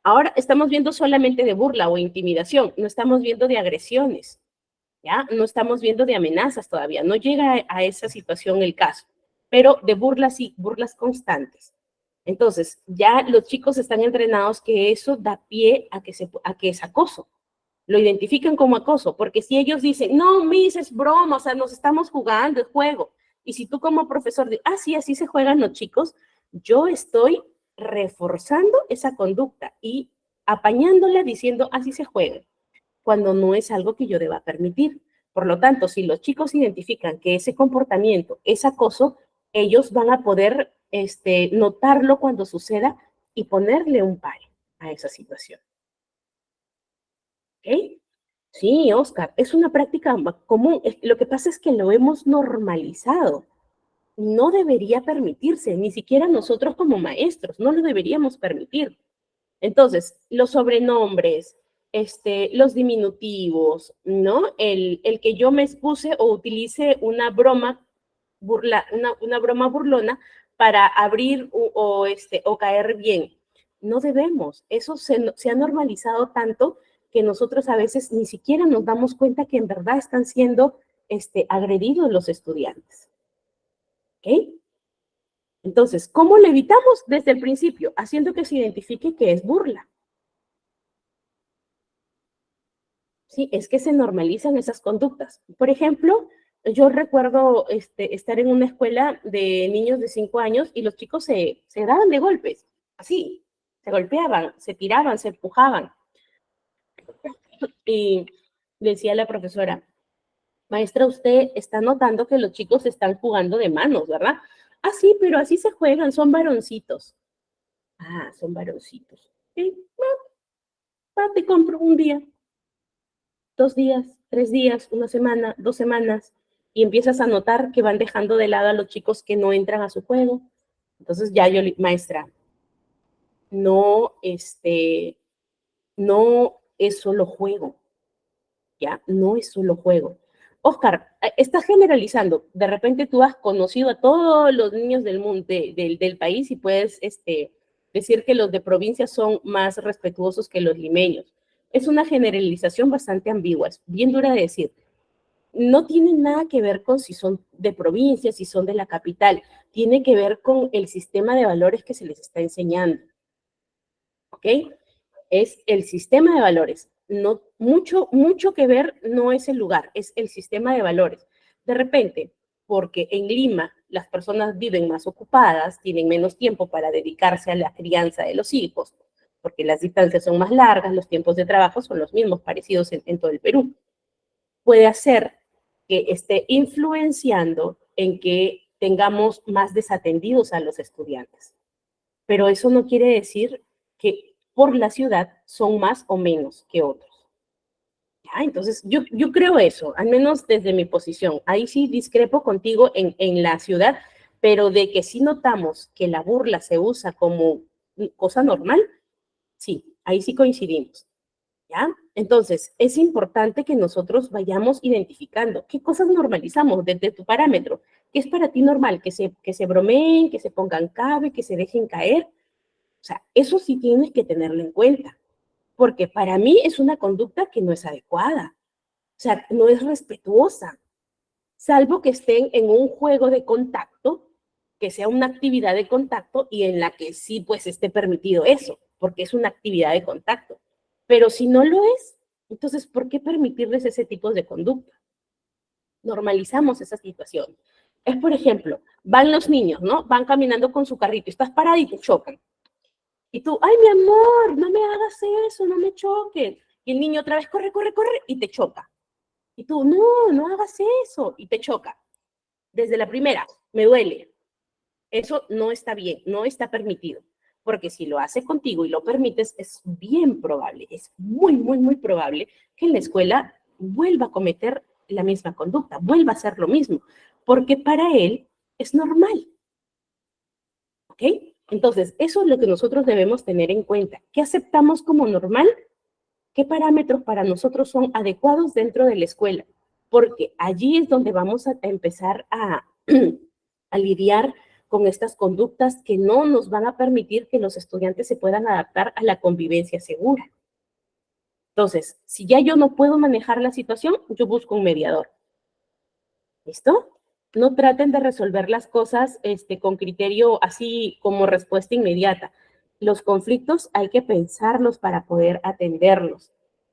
Ahora estamos viendo solamente de burla o intimidación, no estamos viendo de agresiones, ¿ya? No estamos viendo de amenazas todavía, no llega a esa situación el caso, pero de burlas sí, burlas constantes. Entonces, ya los chicos están entrenados que eso da pie a que es acoso. Lo identifican como acoso, porque si ellos dicen, no, Miss, es broma, o sea, nos estamos jugando, es juego. Y si tú como profesor dices, sí, así se juegan los chicos, yo estoy reforzando esa conducta y apañándola diciendo, así se juega, cuando no es algo que yo deba permitir. Por lo tanto, si los chicos identifican que ese comportamiento es acoso, ellos van a poder notarlo cuando suceda y ponerle un pare a esa situación. ¿Ok? Sí, Oscar, es una práctica común. Lo que pasa es que lo hemos normalizado. No debería permitirse, ni siquiera nosotros como maestros, no lo deberíamos permitir. Entonces, los sobrenombres, los diminutivos, ¿no? El que yo me expuse o utilice una broma, una broma burlona para abrir o caer bien. No debemos. Eso se ha normalizado tanto que nosotros a veces ni siquiera nos damos cuenta que en verdad están siendo agredidos los estudiantes. ¿Ok? Entonces, ¿cómo lo evitamos? Desde el principio, haciendo que se identifique que es burla. Sí, es que se normalizan esas conductas. Por ejemplo, yo recuerdo estar en una escuela de niños de 5 años y los chicos se daban de golpes, así, se golpeaban, se tiraban, se empujaban. Y decía la profesora, maestra, usted está notando que los chicos están jugando de manos, ¿verdad? Ah, sí, pero así se juegan, son varoncitos. Ah, son varoncitos. Sí, te compro un día, 2 días, 3 días, una semana, 2 semanas, y empiezas a notar que van dejando de lado a los chicos que no entran a su juego. Entonces ya yo, maestra, no, no es solo juego, ya, no es solo juego. Oscar, estás generalizando. De repente tú has conocido a todos los niños del mundo, del país y puedes decir que los de provincia son más respetuosos que los limeños. Es una generalización bastante ambigua, es bien dura de decir. No tiene nada que ver con si son de provincia, si son de la capital. Tiene que ver con el sistema de valores que se les está enseñando. ¿Ok? Es el sistema de valores. No, mucho que ver no es el lugar, es el sistema de valores. De repente, porque en Lima las personas viven más ocupadas, tienen menos tiempo para dedicarse a la crianza de los hijos, porque las distancias son más largas, los tiempos de trabajo son los mismos, parecidos en todo el Perú. Puede hacer que esté influenciando en que tengamos más desatendidos a los estudiantes. Pero eso no quiere decir que por la ciudad son más o menos que otros. ¿Ya? Entonces, yo creo eso, al menos desde mi posición. Ahí sí discrepo contigo en la ciudad, pero de que sí notamos que la burla se usa como cosa normal, sí, ahí sí coincidimos. ¿Ya? Entonces, es importante que nosotros vayamos identificando qué cosas normalizamos desde tu parámetro. ¿Qué es para ti normal? Que se bromeen, que se pongan cabe, que se dejen caer. O sea, eso sí tienes que tenerlo en cuenta, porque para mí es una conducta que no es adecuada. O sea, no es respetuosa, salvo que estén en un juego de contacto, que sea una actividad de contacto y en la que sí pues esté permitido eso, porque es una actividad de contacto. Pero si no lo es, entonces, ¿por qué permitirles ese tipo de conducta? Normalizamos esa situación. Es, por ejemplo, van los niños, ¿no? Van caminando con su carrito, estás parado y te chocan. Y tú, ay, mi amor, no me hagas eso, no me choques. Y el niño otra vez corre, corre, corre y te choca. Y tú, no, no hagas eso. Y te choca. Desde la primera, me duele. Eso no está bien, no está permitido. Porque si lo hace contigo y lo permites, es bien probable, es muy, muy, muy probable que en la escuela vuelva a cometer la misma conducta, vuelva a hacer lo mismo, porque para él es normal. ¿Ok? Entonces, eso es lo que nosotros debemos tener en cuenta. ¿Qué aceptamos como normal? ¿Qué parámetros para nosotros son adecuados dentro de la escuela? Porque allí es donde vamos a empezar a lidiar con estas conductas que no nos van a permitir que los estudiantes se puedan adaptar a la convivencia segura. Entonces, si ya yo no puedo manejar la situación, yo busco un mediador. ¿Listo? No traten de resolver las cosas con criterio así como respuesta inmediata. Los conflictos hay que pensarlos para poder atenderlos.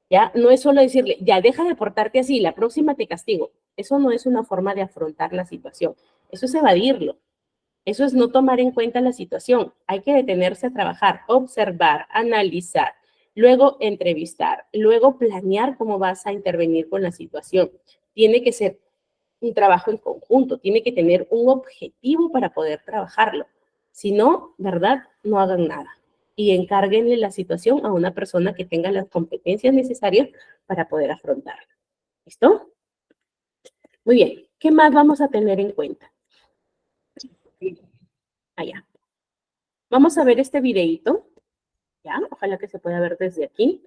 ¿Ya? No es solo decirle, ya deja de portarte así, la próxima te castigo. Eso no es una forma de afrontar la situación. Eso es evadirlo. Eso es no tomar en cuenta la situación. Hay que detenerse a trabajar, observar, analizar, luego entrevistar, luego planear cómo vas a intervenir con la situación. Tiene que ser un trabajo en conjunto, tiene que tener un objetivo para poder trabajarlo. Si no, ¿verdad? No hagan nada. Y encárguenle la situación a una persona que tenga las competencias necesarias para poder afrontarla. ¿Listo? Muy bien. ¿Qué más vamos a tener en cuenta? Allá. Vamos a ver este videito. Ya, ojalá que se pueda ver desde aquí.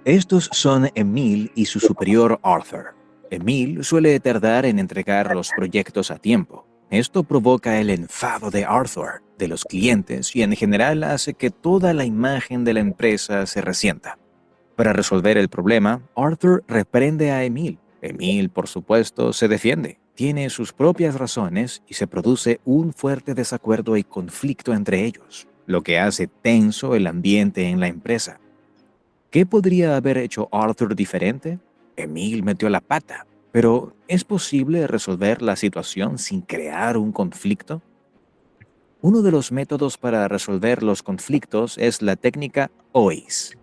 Estos son Emil y su superior Arthur. Emil suele tardar en entregar los proyectos a tiempo. Esto provoca el enfado de Arthur, de los clientes y en general hace que toda la imagen de la empresa se resienta. Para resolver el problema, Arthur reprende a Emil. Emil, por supuesto, se defiende. Tiene sus propias razones y se produce un fuerte desacuerdo y conflicto entre ellos, lo que hace tenso el ambiente en la empresa. ¿Qué podría haber hecho Arthur diferente? Emil metió la pata, pero ¿es posible resolver la situación sin crear un conflicto? Uno de los métodos para resolver los conflictos es la técnica OIS,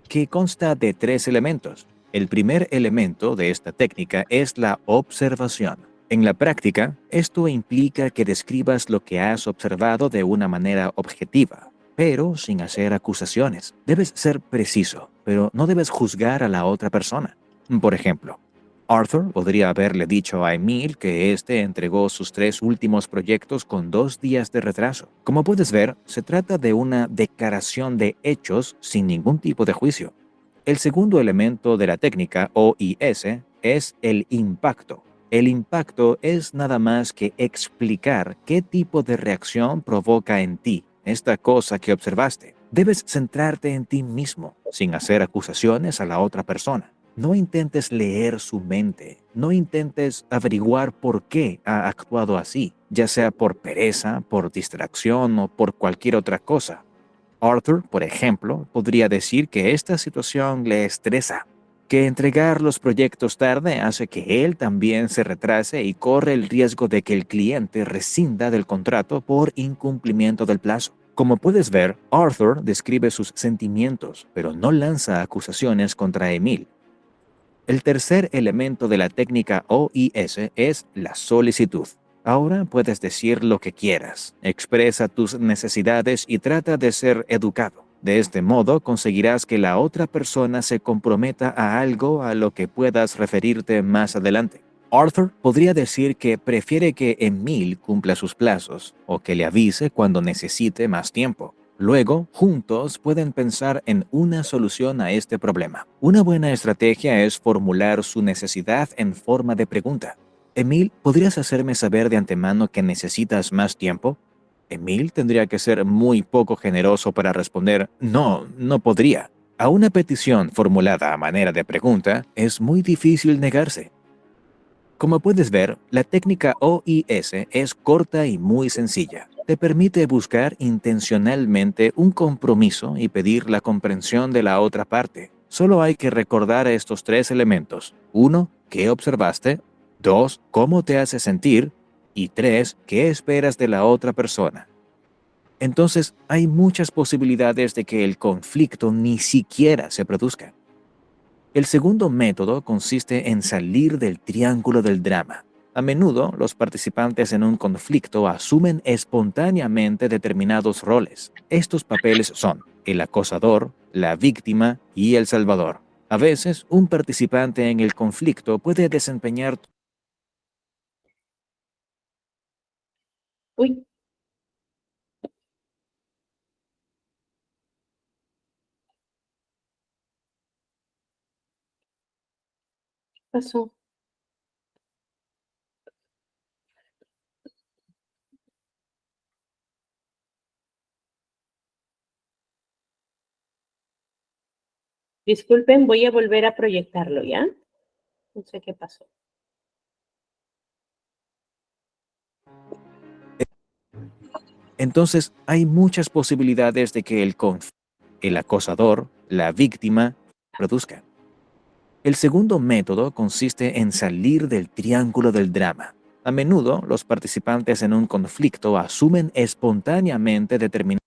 que consta de 3 elementos. El primer elemento de esta técnica es la observación. En la práctica, esto implica que describas lo que has observado de una manera objetiva, pero sin hacer acusaciones. Debes ser preciso, pero no debes juzgar a la otra persona. Por ejemplo, Arthur podría haberle dicho a Emil que éste entregó sus 3 últimos proyectos con 2 días de retraso. Como puedes ver, se trata de una declaración de hechos sin ningún tipo de juicio. El segundo elemento de la técnica OIS es el impacto. El impacto es nada más que explicar qué tipo de reacción provoca en ti esta cosa que observaste. Debes centrarte en ti mismo, sin hacer acusaciones a la otra persona. No intentes leer su mente, no intentes averiguar por qué ha actuado así, ya sea por pereza, por distracción o por cualquier otra cosa. Arthur, por ejemplo, podría decir que esta situación le estresa, que entregar los proyectos tarde hace que él también se retrase y corre el riesgo de que el cliente rescinda del contrato por incumplimiento del plazo. Como puedes ver, Arthur describe sus sentimientos, pero no lanza acusaciones contra Emil. El tercer elemento de la técnica OIS es la solicitud. Ahora puedes decir lo que quieras, expresa tus necesidades y trata de ser educado. De este modo conseguirás que la otra persona se comprometa a algo a lo que puedas referirte más adelante. Arthur podría decir que prefiere que Emil cumpla sus plazos o que le avise cuando necesite más tiempo. Luego, juntos pueden pensar en una solución a este problema. Una buena estrategia es formular su necesidad en forma de pregunta. Emil, ¿podrías hacerme saber de antemano que necesitas más tiempo? Emil tendría que ser muy poco generoso para responder, no, no podría. A una petición formulada a manera de pregunta, es muy difícil negarse. Como puedes ver, la técnica OIS es corta y muy sencilla. Te permite buscar intencionalmente un compromiso y pedir la comprensión de la otra parte. Solo hay que recordar estos 3 elementos. 1. ¿Qué observaste? 2. ¿Cómo te hace sentir? Y 3. ¿Qué esperas de la otra persona? Entonces, hay muchas posibilidades de que el conflicto ni siquiera se produzca. El segundo método consiste en salir del triángulo del drama. A menudo, los participantes en un conflicto asumen espontáneamente determinados roles. Estos papeles son el acosador, la víctima y el salvador. A veces, un participante en el conflicto puede desempeñar Uy, ¿qué pasó? Disculpen, voy a volver a proyectarlo, ¿ya? No sé qué pasó. Entonces, hay muchas posibilidades de que el acosador, la víctima, produzca. El segundo método consiste en salir del triángulo del drama. A menudo, los participantes en un conflicto asumen espontáneamente determinados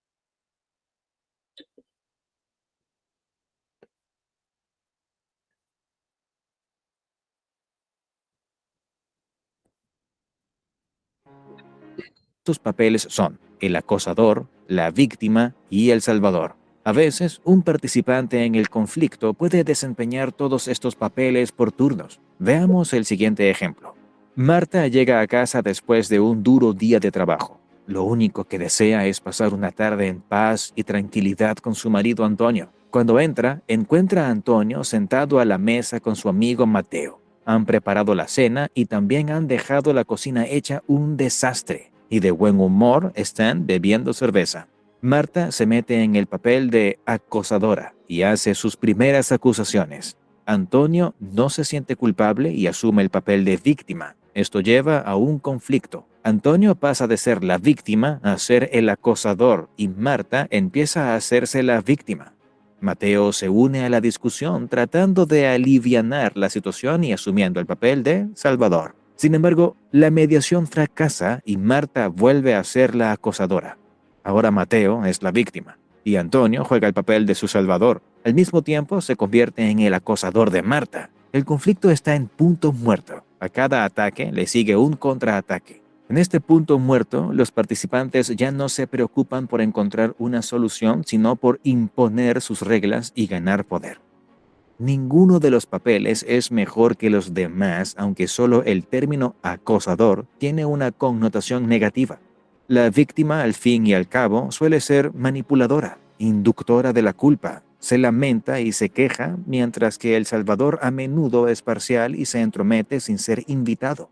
papeles son el acosador, la víctima y el salvador. A veces, un participante en el conflicto puede desempeñar todos estos papeles por turnos. Veamos el siguiente ejemplo. Marta llega a casa después de un duro día de trabajo. Lo único que desea es pasar una tarde en paz y tranquilidad con su marido Antonio. Cuando entra, encuentra a Antonio sentado a la mesa con su amigo Mateo. han preparado la cena y también han dejado la cocina hecha un desastre, y de buen humor están bebiendo cerveza. Marta se mete en el papel de acosadora y hace sus primeras acusaciones. Antonio no se siente culpable y asume el papel de víctima. Esto lleva a un conflicto. Antonio pasa de ser la víctima a ser el acosador y Marta empieza a hacerse la víctima. Mateo se une a la discusión tratando de alivianar la situación y asumiendo el papel de salvador. Sin embargo, la mediación fracasa y Marta vuelve a ser la acosadora. Ahora Mateo es la víctima y Antonio juega el papel de su salvador. Al mismo tiempo se convierte en el acosador de Marta. El conflicto está en punto muerto. A cada ataque le sigue un contraataque. En este punto muerto, los participantes ya no se preocupan por encontrar una solución, sino por imponer sus reglas y ganar poder. Ninguno de los papeles es mejor que los demás, aunque solo el término acosador tiene una connotación negativa. La víctima, al fin y al cabo, suele ser manipuladora, inductora de la culpa, se lamenta y se queja, mientras que el salvador a menudo es parcial y se entromete sin ser invitado.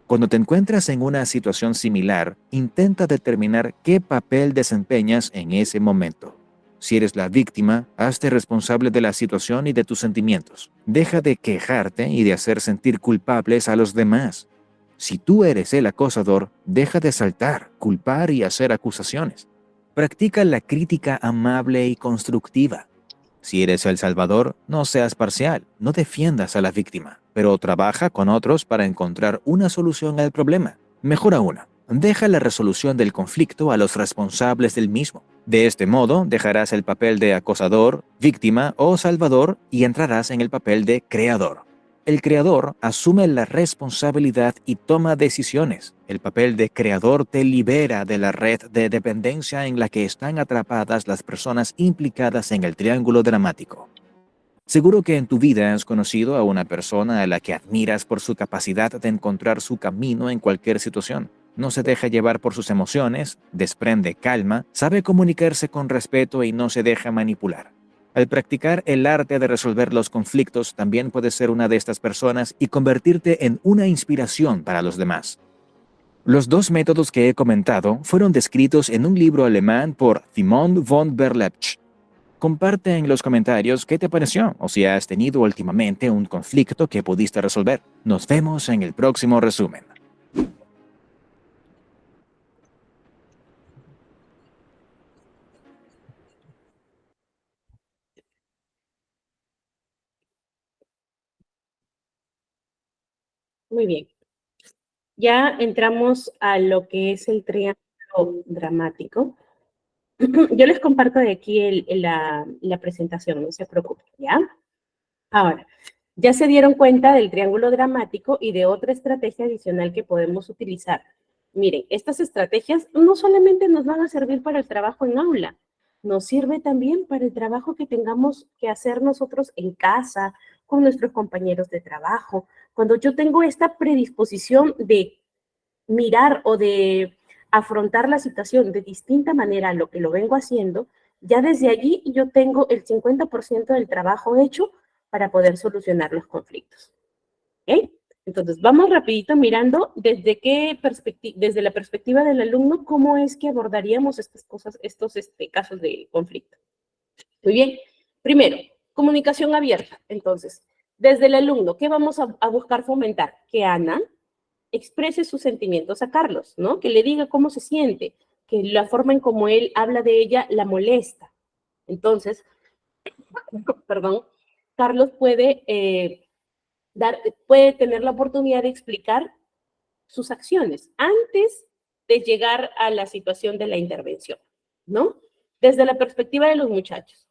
Cuando te encuentras en una situación similar, intenta determinar qué papel desempeñas en ese momento. Si eres la víctima, hazte responsable de la situación y de tus sentimientos. Deja de quejarte y de hacer sentir culpables a los demás. Si tú eres el acosador, deja de saltar, culpar y hacer acusaciones. Practica la crítica amable y constructiva. Si eres el salvador, no seas parcial, no defiendas a la víctima, pero trabaja con otros para encontrar una solución al problema. Mejor aún, deja la resolución del conflicto a los responsables del mismo. De este modo, dejarás el papel de acosador, víctima o salvador y entrarás en el papel de creador. El creador asume la responsabilidad y toma decisiones. El papel de creador te libera de la red de dependencia en la que están atrapadas las personas implicadas en el triángulo dramático. Seguro que en tu vida has conocido a una persona a la que admiras por su capacidad de encontrar su camino en cualquier situación. No se deja llevar por sus emociones, desprende calma, sabe comunicarse con respeto y no se deja manipular. Al practicar el arte de resolver los conflictos, también puedes ser una de estas personas y convertirte en una inspiración para los demás. Los dos métodos que he comentado fueron descritos en un libro alemán por Simon von Berlepsch. Comparte en los comentarios qué te pareció o si has tenido últimamente un conflicto que pudiste resolver. Nos vemos en el próximo resumen. Muy bien. Ya entramos a lo que es el triángulo dramático. Yo les comparto de aquí la presentación, no se preocupen, ¿ya? Ahora, ya se dieron cuenta del triángulo dramático y de otra estrategia adicional que podemos utilizar. Miren, estas estrategias no solamente nos van a servir para el trabajo en aula, nos sirve también para el trabajo que tengamos que hacer nosotros en casa, con nuestros compañeros de trabajo. Cuando yo tengo esta predisposición de mirar o de afrontar la situación de distinta manera a lo que lo vengo haciendo, ya desde allí yo tengo el 50% del trabajo hecho para poder solucionar los conflictos. ¿Ok? Entonces, vamos rapidito mirando desde la perspectiva del alumno, cómo es que abordaríamos estas cosas, estos casos de conflicto. Muy bien. Primero, comunicación abierta. Entonces, desde el alumno, ¿qué vamos a buscar fomentar? Que Ana exprese sus sentimientos a Carlos, ¿no? Que le diga cómo se siente, que la forma en cómo él habla de ella la molesta. Entonces, perdón, Carlos puede tener la oportunidad de explicar sus acciones antes de llegar a la situación de la intervención, ¿no? Desde la perspectiva de los muchachos.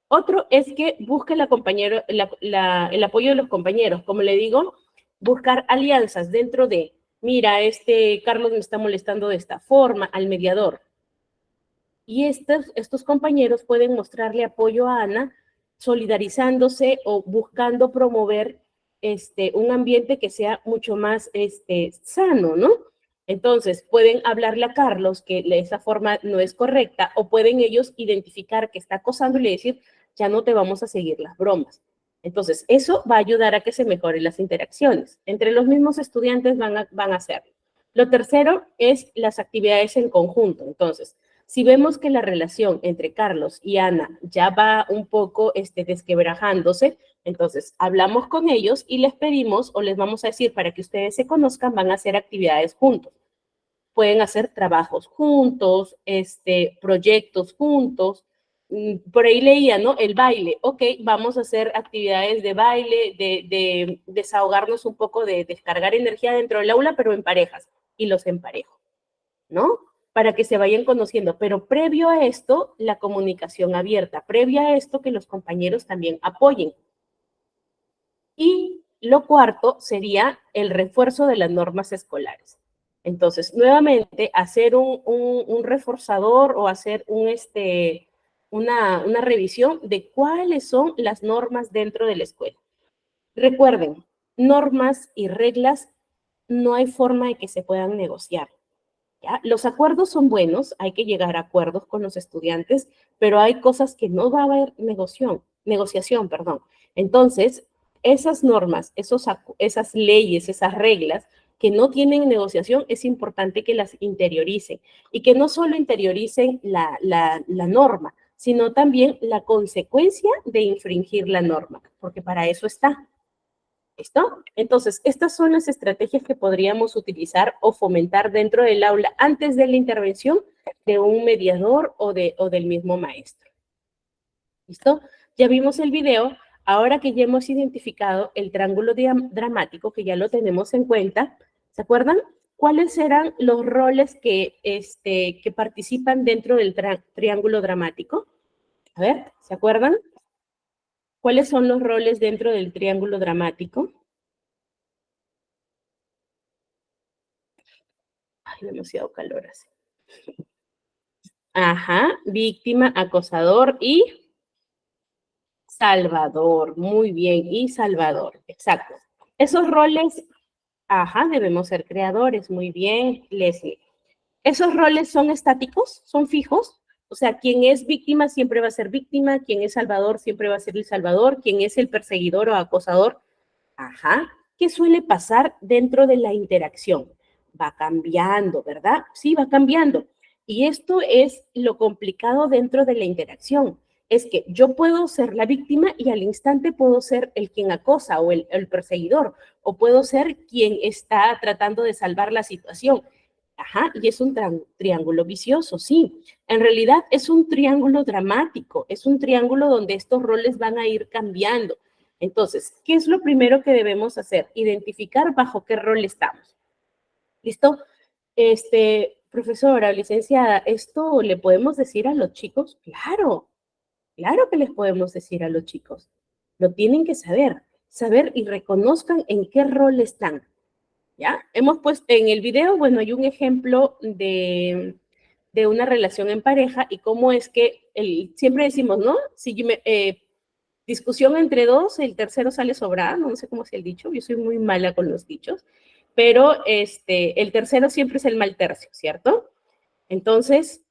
Otro es que busque el apoyo de los compañeros. Como le digo, buscar alianzas dentro de, mira, Carlos me está molestando de esta forma, al mediador. Y estos compañeros pueden mostrarle apoyo a Ana, solidarizándose o buscando promover un ambiente que sea mucho más sano, ¿no? Entonces, pueden hablarle a Carlos que esa forma no es correcta o pueden ellos identificar que está acosando y le decir, ya no te vamos a seguir las bromas. Entonces, eso va a ayudar a que se mejoren las interacciones. Entre los mismos estudiantes van a hacerlo. Lo tercero es las actividades en conjunto. Entonces, si vemos que la relación entre Carlos y Ana ya va un poco desquebrajándose, entonces hablamos con ellos y les pedimos o les vamos a decir para que ustedes se conozcan, van a hacer actividades juntos. Pueden hacer trabajos juntos, proyectos juntos. Por ahí leía, ¿no? El baile. Ok, vamos a hacer actividades de baile, de desahogarnos un poco, de descargar energía dentro del aula, pero en parejas. Y los emparejo, ¿no? Para que se vayan conociendo. Pero previo a esto, la comunicación abierta. Previo a esto, que los compañeros también apoyen. Y lo cuarto sería el refuerzo de las normas escolares. Entonces, nuevamente, hacer un reforzador o hacer una revisión de cuáles son las normas dentro de la escuela. Recuerden, normas y reglas no hay forma de que se puedan negociar. ¿Ya? Los acuerdos son buenos, hay que llegar a acuerdos con los estudiantes, pero hay cosas que no va a haber negociación, perdón. Entonces, esas normas, esas leyes, esas reglas que no tienen negociación, es importante que las interioricen y que no solo interioricen la norma, sino también la consecuencia de infringir la norma, porque para eso está. ¿Listo? Entonces, estas son las estrategias que podríamos utilizar o fomentar dentro del aula antes de la intervención de un mediador o del mismo maestro. ¿Listo? Ya vimos el video. Ahora que ya hemos identificado el triángulo dramático, que ya lo tenemos en cuenta, ¿se acuerdan? ¿Cuáles eran los roles que participan dentro del triángulo dramático? A ver, ¿se acuerdan? ¿Cuáles son los roles dentro del triángulo dramático? Ay, demasiado calor así. Ajá, víctima, acosador y salvador. Muy bien, y salvador, exacto. Esos roles, ajá, debemos ser creadores. Muy bien, Leslie. ¿Esos roles son estáticos? ¿Son fijos? O sea, quien es víctima siempre va a ser víctima, quien es salvador siempre va a ser el salvador, quien es el perseguidor o acosador. Ajá. ¿Qué suele pasar dentro de la interacción? Va cambiando, ¿verdad? Sí, va cambiando. Y esto es lo complicado dentro de la interacción. Es que yo puedo ser la víctima y al instante puedo ser el quien acosa o el perseguidor, o puedo ser quien está tratando de salvar la situación. Ajá, y es un triángulo vicioso, sí. En realidad es un triángulo dramático, es un triángulo donde estos roles van a ir cambiando. Entonces, ¿qué es lo primero que debemos hacer? Identificar bajo qué rol estamos. ¿Listo? Profesora, licenciada, ¿esto le podemos decir a los chicos? Claro, claro que les podemos decir a los chicos. Lo tienen que saber y reconozcan en qué rol están. ¿Ya? Hemos puesto en el video, bueno, hay un ejemplo de una relación en pareja y cómo es que siempre decimos, ¿no? Si discusión entre dos, el tercero sale sobrado, no sé cómo es el dicho, yo soy muy mala con los dichos, pero el tercero siempre es el mal tercio, ¿cierto? Entonces,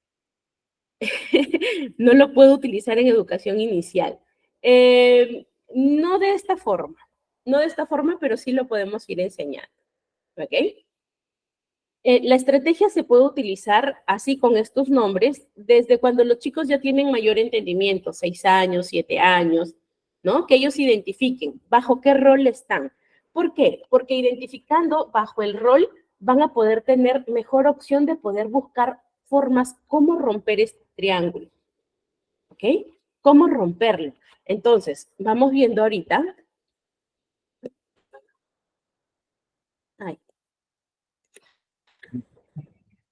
no lo puedo utilizar en educación inicial. No de esta forma, pero sí lo podemos ir enseñando, ¿ok? La estrategia se puede utilizar así con estos nombres desde cuando los chicos ya tienen mayor entendimiento, 6 años, 7 años, ¿no? Que ellos identifiquen bajo qué rol están. ¿Por qué? Porque identificando bajo el rol van a poder tener mejor opción de poder buscar formas cómo romper este triángulo, ¿ok? ¿Cómo romperlo? Entonces, vamos viendo ahorita. Ay.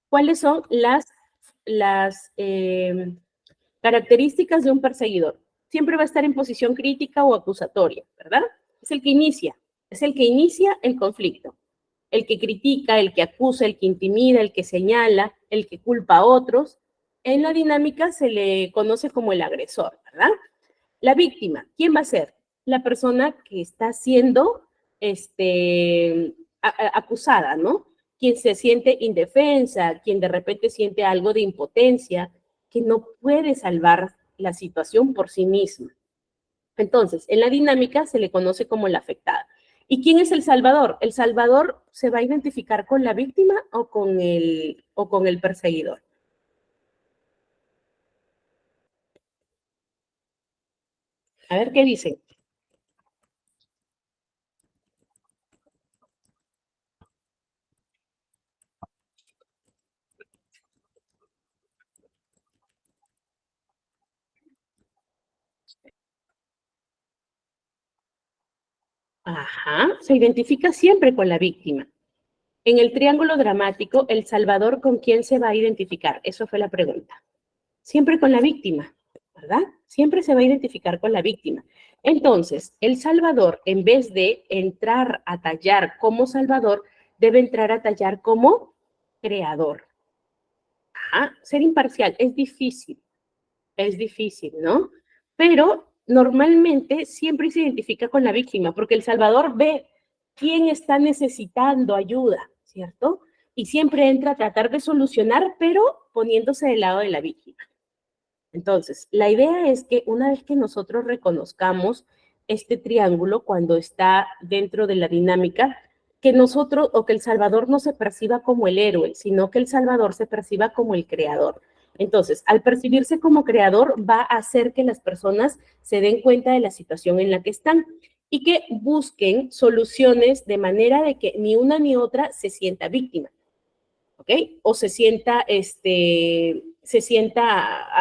¿Cuáles son las características de un perseguidor? Siempre va a estar en posición crítica o acusatoria, ¿verdad? Es el que inicia el conflicto. El que critica, el que acusa, el que intimida, el que señala, el que culpa a otros. En la dinámica se le conoce como el agresor, ¿verdad? La víctima, ¿quién va a ser? La persona que está siendo acusada, ¿no? Quien se siente indefensa, quien de repente siente algo de impotencia, que no puede salvar la situación por sí misma. Entonces, en la dinámica se le conoce como la afectada. ¿Y quién es el salvador? El salvador se va a identificar con la víctima o con el perseguidor. A ver qué dicen. Ajá, se identifica siempre con la víctima. En el triángulo dramático, el salvador, ¿con quién se va a identificar? Eso fue la pregunta. Siempre con la víctima, ¿verdad? Siempre se va a identificar con la víctima. Entonces, el salvador, en vez de entrar a tallar como salvador, debe entrar a tallar como creador. Ajá, ser imparcial es difícil, ¿no? Pero normalmente siempre se identifica con la víctima, porque el salvador ve quién está necesitando ayuda, ¿cierto? Y siempre entra a tratar de solucionar, pero poniéndose del lado de la víctima. Entonces, la idea es que una vez que nosotros reconozcamos este triángulo cuando está dentro de la dinámica, que nosotros o que el Salvador no se perciba como el héroe, sino que el Salvador se perciba como el creador. Entonces, al percibirse como creador, va a hacer que las personas se den cuenta de la situación en la que están y que busquen soluciones de manera de que ni una ni otra se sienta víctima. ¿Ok? O se sienta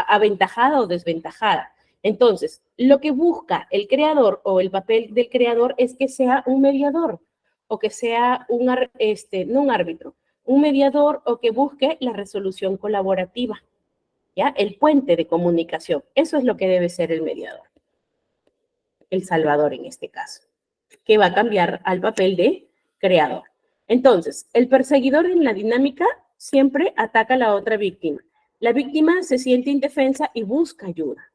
aventajada o desventajada. Entonces, lo que busca el creador o el papel del creador es que sea un mediador o que sea no un árbitro, un mediador o que busque la resolución colaborativa, ¿ya? El puente de comunicación. Eso es lo que debe ser el mediador, el salvador en este caso, que va a cambiar al papel de creador. Entonces, el perseguidor en la dinámica siempre ataca a la otra víctima. La víctima se siente indefensa y busca ayuda.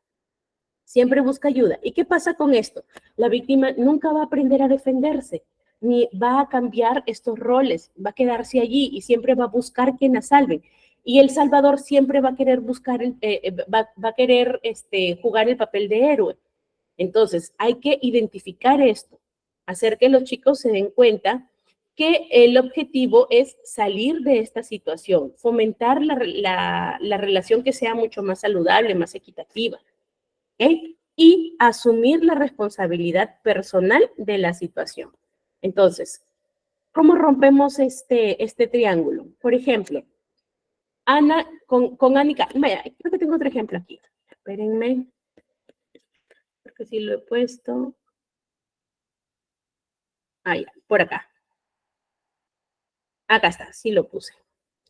Siempre busca ayuda. ¿Y qué pasa con esto? La víctima nunca va a aprender a defenderse, ni va a cambiar estos roles, va a quedarse allí y siempre va a buscar quien la salve. Y el salvador siempre va a querer va a querer jugar el papel de héroe. Entonces, hay que identificar esto, hacer que los chicos se den cuenta que el objetivo es salir de esta situación, fomentar la relación que sea mucho más saludable, más equitativa, ¿ok? Y asumir la responsabilidad personal de la situación. Entonces, ¿cómo rompemos este triángulo? Por ejemplo, Ana con Anika. Vaya, creo que tengo otro ejemplo aquí. Espérenme, porque sí lo he puesto. Ah, ya, por acá. Acá está, sí lo puse.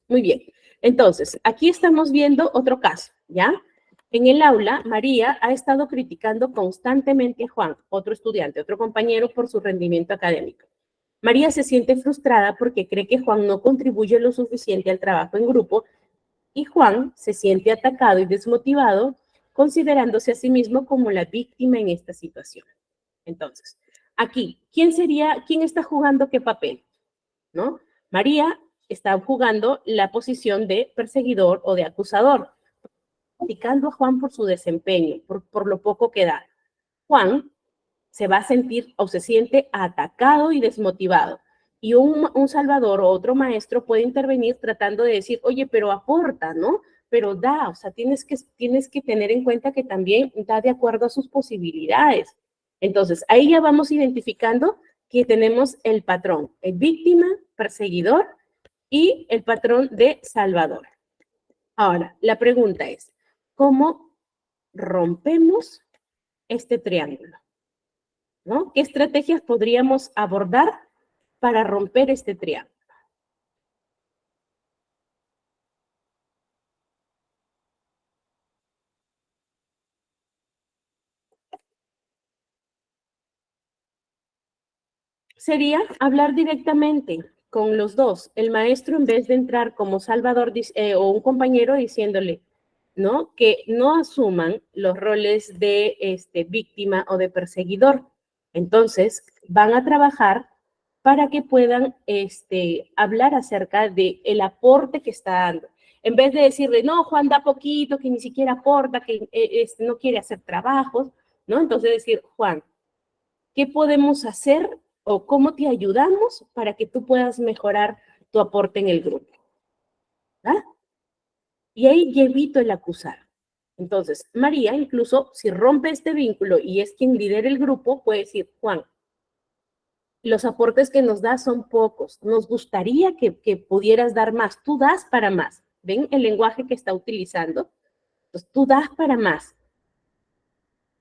Muy bien. Entonces, aquí estamos viendo otro caso, ¿ya? En el aula, María ha estado criticando constantemente a Juan, otro estudiante, otro compañero, por su rendimiento académico. María se siente frustrada porque cree que Juan no contribuye lo suficiente al trabajo en grupo y Juan se siente atacado y desmotivado, considerándose a sí mismo como la víctima en esta situación. Entonces, aquí, quién está jugando qué papel? ¿No? María está jugando la posición de perseguidor o de acusador, criticando a Juan por su desempeño, por lo poco que da. Juan se va a sentir o se siente atacado y desmotivado. Y un salvador o otro maestro puede intervenir tratando de decir, oye, pero aporta, ¿no? Pero da, o sea, tienes que tener en cuenta que también da de acuerdo a sus posibilidades. Entonces, ahí ya vamos identificando que tenemos el patrón, el víctima, perseguidor y el patrón de salvador. Ahora, la pregunta es, ¿cómo rompemos este triángulo? ¿No? ¿Qué estrategias podríamos abordar para romper este triángulo? Sería hablar directamente con los dos. El maestro, en vez de entrar como salvador o un compañero diciéndole, ¿no? Que no asuman los roles de víctima o de perseguidor. Entonces, van a trabajar para que puedan hablar acerca del aporte que está dando. En vez de decirle, no, Juan da poquito, que ni siquiera aporta, que no quiere hacer trabajos, ¿no? Entonces decir, Juan, ¿qué podemos hacer o cómo te ayudamos para que tú puedas mejorar tu aporte en el grupo? ¿Ah? Y ahí ya evito el acusar. Entonces, María, incluso si rompe este vínculo y es quien lidera el grupo, puede decir, Juan, los aportes que nos das son pocos, nos gustaría que pudieras dar más, tú das para más. ¿Ven el lenguaje que está utilizando? Entonces, tú das para más.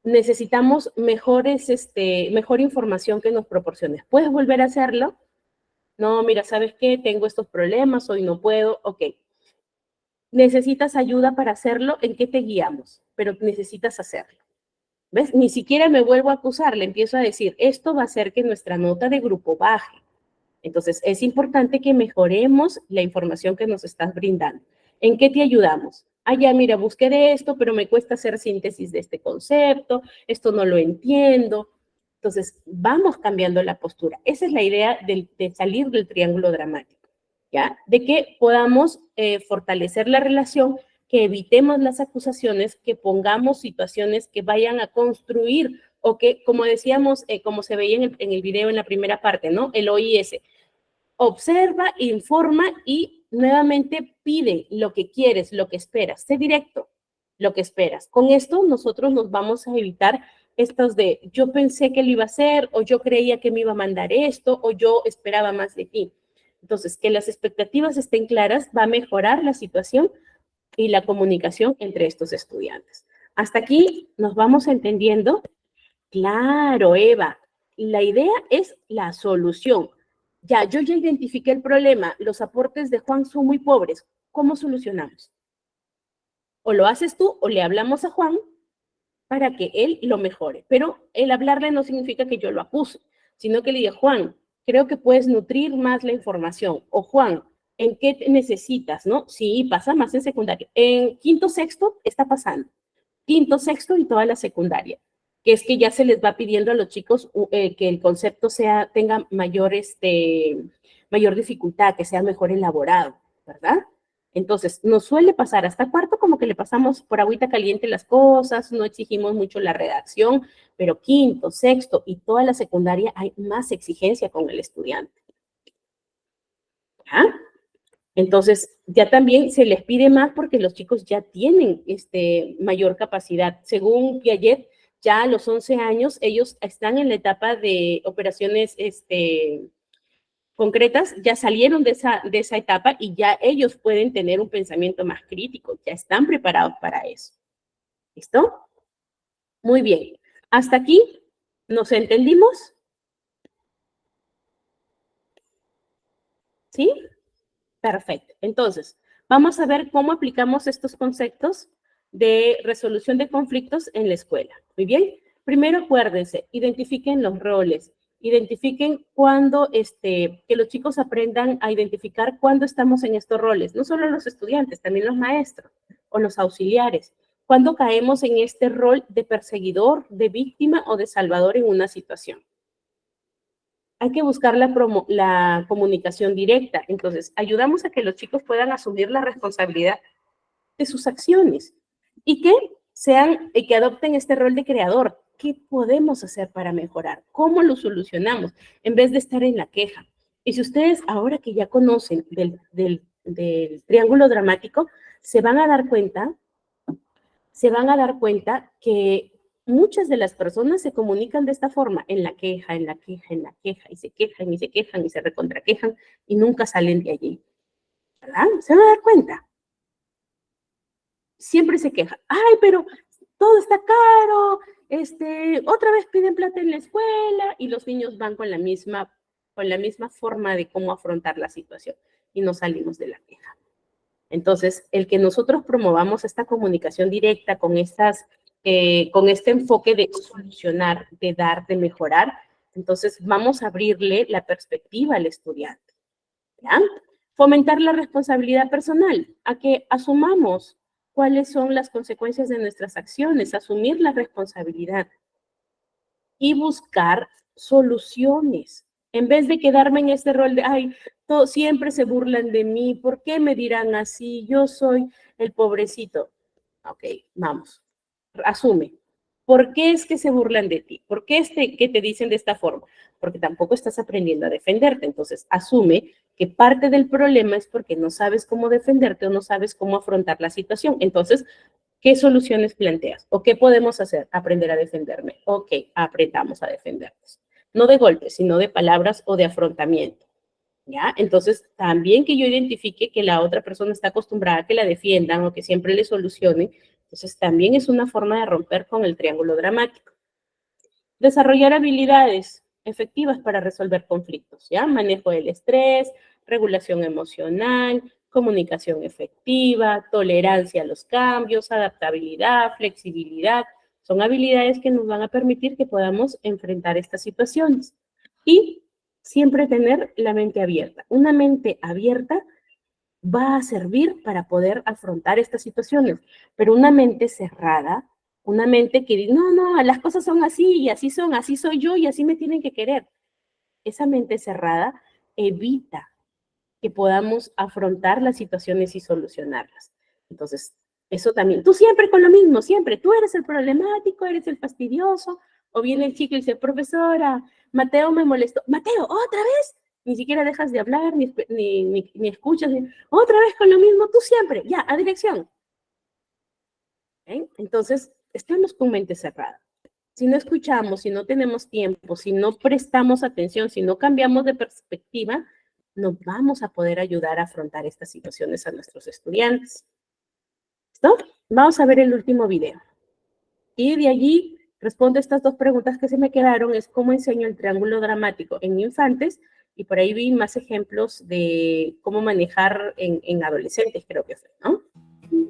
Necesitamos mejor información que nos proporciones. ¿Puedes volver a hacerlo? No, mira, ¿sabes qué? Tengo estos problemas, hoy no puedo. Ok. ¿Necesitas ayuda para hacerlo? ¿En qué te guiamos? Pero necesitas hacerlo. ¿Ves? Ni siquiera me vuelvo a acusar, le empiezo a decir, esto va a hacer que nuestra nota de grupo baje. Entonces, es importante que mejoremos la información que nos estás brindando. ¿En qué te ayudamos? Ah, ya, mira, busqué de esto, pero me cuesta hacer síntesis de este concepto, esto no lo entiendo. Entonces, vamos cambiando la postura. Esa es la idea de salir del triángulo dramático, ¿ya? De que podamos fortalecer la relación, que evitemos las acusaciones, que pongamos situaciones que vayan a construir o que, como decíamos, como se veía en el video en la primera parte, ¿no? El OIS, observa, informa y nuevamente pide lo que quieres, lo que esperas. Sé directo, lo que esperas. Con esto nosotros nos vamos a evitar estos de yo pensé que lo iba a hacer o yo creía que me iba a mandar esto o yo esperaba más de ti. Entonces, que las expectativas estén claras va a mejorar la situación y la comunicación entre estos estudiantes. Hasta aquí nos vamos entendiendo. Claro, Eva, la idea es la solución. Ya, yo ya identifiqué el problema, los aportes de Juan son muy pobres. ¿Cómo solucionamos? O lo haces tú o le hablamos a Juan para que él lo mejore. Pero el hablarle no significa que yo lo acuse, sino que le diga, Juan, creo que puedes nutrir más la información. O Juan, ¿en qué necesitas? ¿No? Sí, pasa más en secundaria. En quinto, sexto está pasando. Quinto, sexto y toda la secundaria, que es que ya se les va pidiendo a los chicos que el concepto tenga mayor dificultad, que sea mejor elaborado, ¿verdad? Entonces, nos suele pasar hasta cuarto como que le pasamos por agüita caliente las cosas, no exigimos mucho la redacción, pero quinto, sexto y toda la secundaria hay más exigencia con el estudiante. ¿Ah? Entonces, ya también se les pide más porque los chicos ya tienen mayor capacidad. Según Piaget, ya a los 11 años, ellos están en la etapa de operaciones concretas, ya salieron de esa etapa y ya ellos pueden tener un pensamiento más crítico, ya están preparados para eso. ¿Listo? Muy bien. ¿Hasta aquí nos entendimos? ¿Sí? Perfecto. Entonces, vamos a ver cómo aplicamos estos conceptos de resolución de conflictos en la escuela. Muy bien. Primero, acuérdense, identifiquen los roles, identifiquen cuándo, que los chicos aprendan a identificar cuándo estamos en estos roles, no solo los estudiantes, también los maestros o los auxiliares. Cuándo caemos en este rol de perseguidor, de víctima o de salvador en una situación. Hay que buscar la comunicación directa. Entonces, ayudamos a que los chicos puedan asumir la responsabilidad de sus acciones y que adopten este rol de creador. ¿Qué podemos hacer para mejorar? ¿Cómo lo solucionamos? En vez de estar en la queja. Y si ustedes, ahora que ya conocen del triángulo dramático, se van a dar cuenta que muchas de las personas se comunican de esta forma, en la queja, en la queja, en la queja, y se quejan y se quejan y se recontraquejan y nunca salen de allí. ¿Verdad? Se van a dar cuenta. Siempre se quejan. Ay, pero todo está caro, otra vez piden plata en la escuela y los niños van con la misma forma de cómo afrontar la situación y no salimos de la queja. Entonces, el que nosotros promovamos esta comunicación directa con este enfoque de solucionar, de dar, de mejorar, entonces vamos a abrirle la perspectiva al estudiante. ¿Ya? Fomentar la responsabilidad personal, a que asumamos cuáles son las consecuencias de nuestras acciones, asumir la responsabilidad y buscar soluciones. En vez de quedarme en este rol de, ay, siempre se burlan de mí, ¿por qué me dirán así? Yo soy el pobrecito. Ok, vamos, asume. ¿Por qué es que se burlan de ti? ¿Por qué es que te dicen de esta forma? Porque tampoco estás aprendiendo a defenderte. Entonces, asume que parte del problema es porque no sabes cómo defenderte o no sabes cómo afrontar la situación. Entonces, ¿qué soluciones planteas? ¿O qué podemos hacer? Aprender a defenderme. Ok, aprendamos a defendernos. No de golpes, sino de palabras o de afrontamiento. ¿Ya? Entonces, también que yo identifique que la otra persona está acostumbrada a que la defiendan o que siempre le solucione. Entonces, también es una forma de romper con el triángulo dramático. Desarrollar habilidades efectivas para resolver conflictos, ¿ya? Manejo del estrés, regulación emocional, comunicación efectiva, tolerancia a los cambios, adaptabilidad, flexibilidad. Son habilidades que nos van a permitir que podamos enfrentar estas situaciones. Y siempre tener la mente abierta. Una mente abierta va a servir para poder afrontar estas situaciones, pero una mente cerrada, una mente que dice, no, no, las cosas son así y así son, así soy yo y así me tienen que querer. Esa mente cerrada evita que podamos afrontar las situaciones y solucionarlas. Entonces, eso también, tú siempre con lo mismo, siempre, tú eres el problemático, eres el fastidioso, o viene el chico y dice, profesora, Mateo me molestó, Mateo, otra vez, ni siquiera dejas de hablar, ni escuchas, otra vez con lo mismo, tú siempre, ya, a dirección. ¿Okay? Entonces, estamos con mente cerrada. Si no escuchamos, si no tenemos tiempo, si no prestamos atención, si no cambiamos de perspectiva, no vamos a poder ayudar a afrontar estas situaciones a nuestros estudiantes. ¿Listo? Vamos a ver el último video. Y de allí respondo estas dos preguntas que se me quedaron, es cómo enseño el triángulo dramático en infantes, y por ahí vi más ejemplos de cómo manejar en adolescentes, creo que fue, ¿no?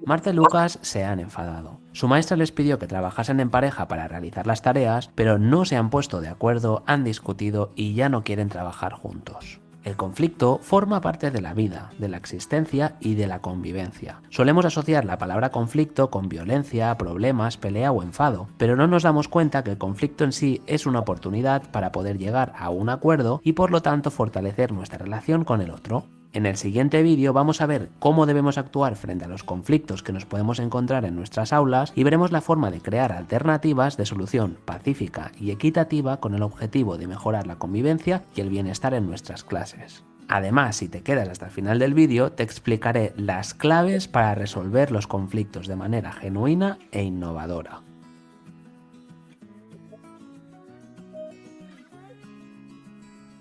Marta y Lucas se han enfadado. Su maestra les pidió que trabajasen en pareja para realizar las tareas, pero no se han puesto de acuerdo, han discutido y ya no quieren trabajar juntos. El conflicto forma parte de la vida, de la existencia y de la convivencia. Solemos asociar la palabra conflicto con violencia, problemas, pelea o enfado, pero no nos damos cuenta que el conflicto en sí es una oportunidad para poder llegar a un acuerdo y por lo tanto fortalecer nuestra relación con el otro. En el siguiente vídeo vamos a ver cómo debemos actuar frente a los conflictos que nos podemos encontrar en nuestras aulas y veremos la forma de crear alternativas de solución pacífica y equitativa con el objetivo de mejorar la convivencia y el bienestar en nuestras clases. Además, si te quedas hasta el final del vídeo, te explicaré las claves para resolver los conflictos de manera genuina e innovadora.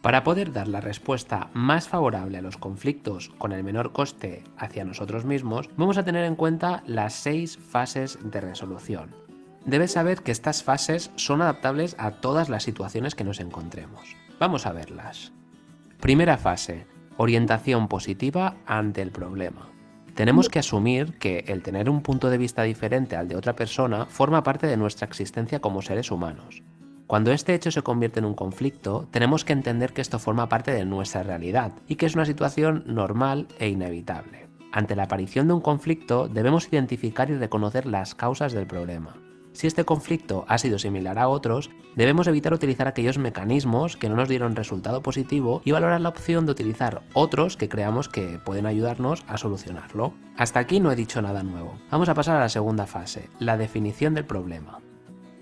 Para poder dar la respuesta más favorable a los conflictos con el menor coste hacia nosotros mismos, vamos a tener en cuenta las 6 fases de resolución. Debes saber que estas fases son adaptables a todas las situaciones que nos encontremos. Vamos a verlas. Primera fase: orientación positiva ante el problema. Tenemos que asumir que el tener un punto de vista diferente al de otra persona forma parte de nuestra existencia como seres humanos. Cuando este hecho se convierte en un conflicto, tenemos que entender que esto forma parte de nuestra realidad y que es una situación normal e inevitable. Ante la aparición de un conflicto, debemos identificar y reconocer las causas del problema. Si este conflicto ha sido similar a otros, debemos evitar utilizar aquellos mecanismos que no nos dieron resultado positivo y valorar la opción de utilizar otros que creamos que pueden ayudarnos a solucionarlo. Hasta aquí no he dicho nada nuevo. Vamos a pasar a la segunda fase, la definición del problema.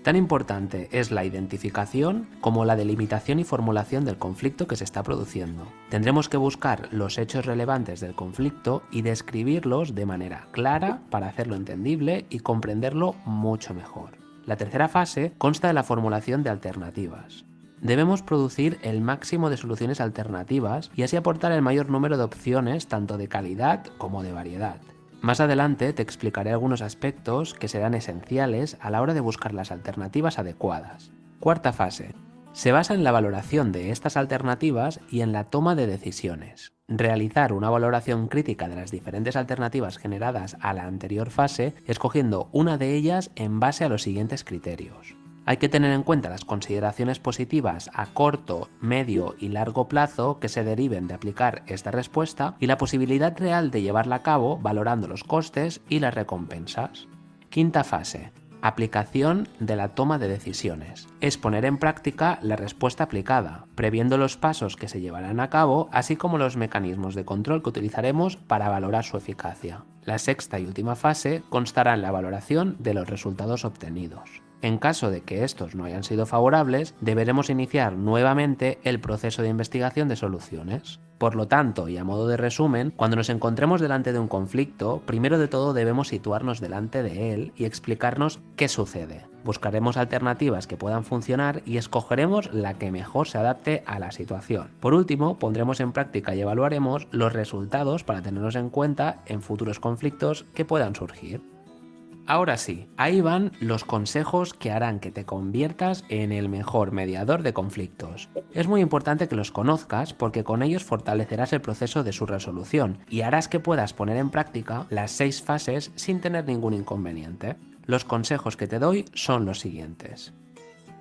Tan importante es la identificación como la delimitación y formulación del conflicto que se está produciendo. Tendremos que buscar los hechos relevantes del conflicto y describirlos de manera clara para hacerlo entendible y comprenderlo mucho mejor. La tercera fase consta de la formulación de alternativas. Debemos producir el máximo de soluciones alternativas y así aportar el mayor número de opciones tanto de calidad como de variedad. Más adelante te explicaré algunos aspectos que serán esenciales a la hora de buscar las alternativas adecuadas. Cuarta fase. Se basa en la valoración de estas alternativas y en la toma de decisiones. Realizar una valoración crítica de las diferentes alternativas generadas a la anterior fase, escogiendo una de ellas en base a los siguientes criterios. Hay que tener en cuenta las consideraciones positivas a corto, medio y largo plazo que se deriven de aplicar esta respuesta y la posibilidad real de llevarla a cabo valorando los costes y las recompensas. Quinta fase. Aplicación de la toma de decisiones. Es poner en práctica la respuesta aplicada, previendo los pasos que se llevarán a cabo, así como los mecanismos de control que utilizaremos para valorar su eficacia. La sexta y última fase constará en la valoración de los resultados obtenidos. En caso de que estos no hayan sido favorables, deberemos iniciar nuevamente el proceso de investigación de soluciones. Por lo tanto, y a modo de resumen, cuando nos encontremos delante de un conflicto, primero de todo debemos situarnos delante de él y explicarnos qué sucede. Buscaremos alternativas que puedan funcionar y escogeremos la que mejor se adapte a la situación. Por último, pondremos en práctica y evaluaremos los resultados para tenerlos en cuenta en futuros conflictos que puedan surgir. Ahora sí, ahí van los consejos que harán que te conviertas en el mejor mediador de conflictos. Es muy importante que los conozcas porque con ellos fortalecerás el proceso de su resolución y harás que puedas poner en práctica las 6 fases sin tener ningún inconveniente. Los consejos que te doy son los siguientes.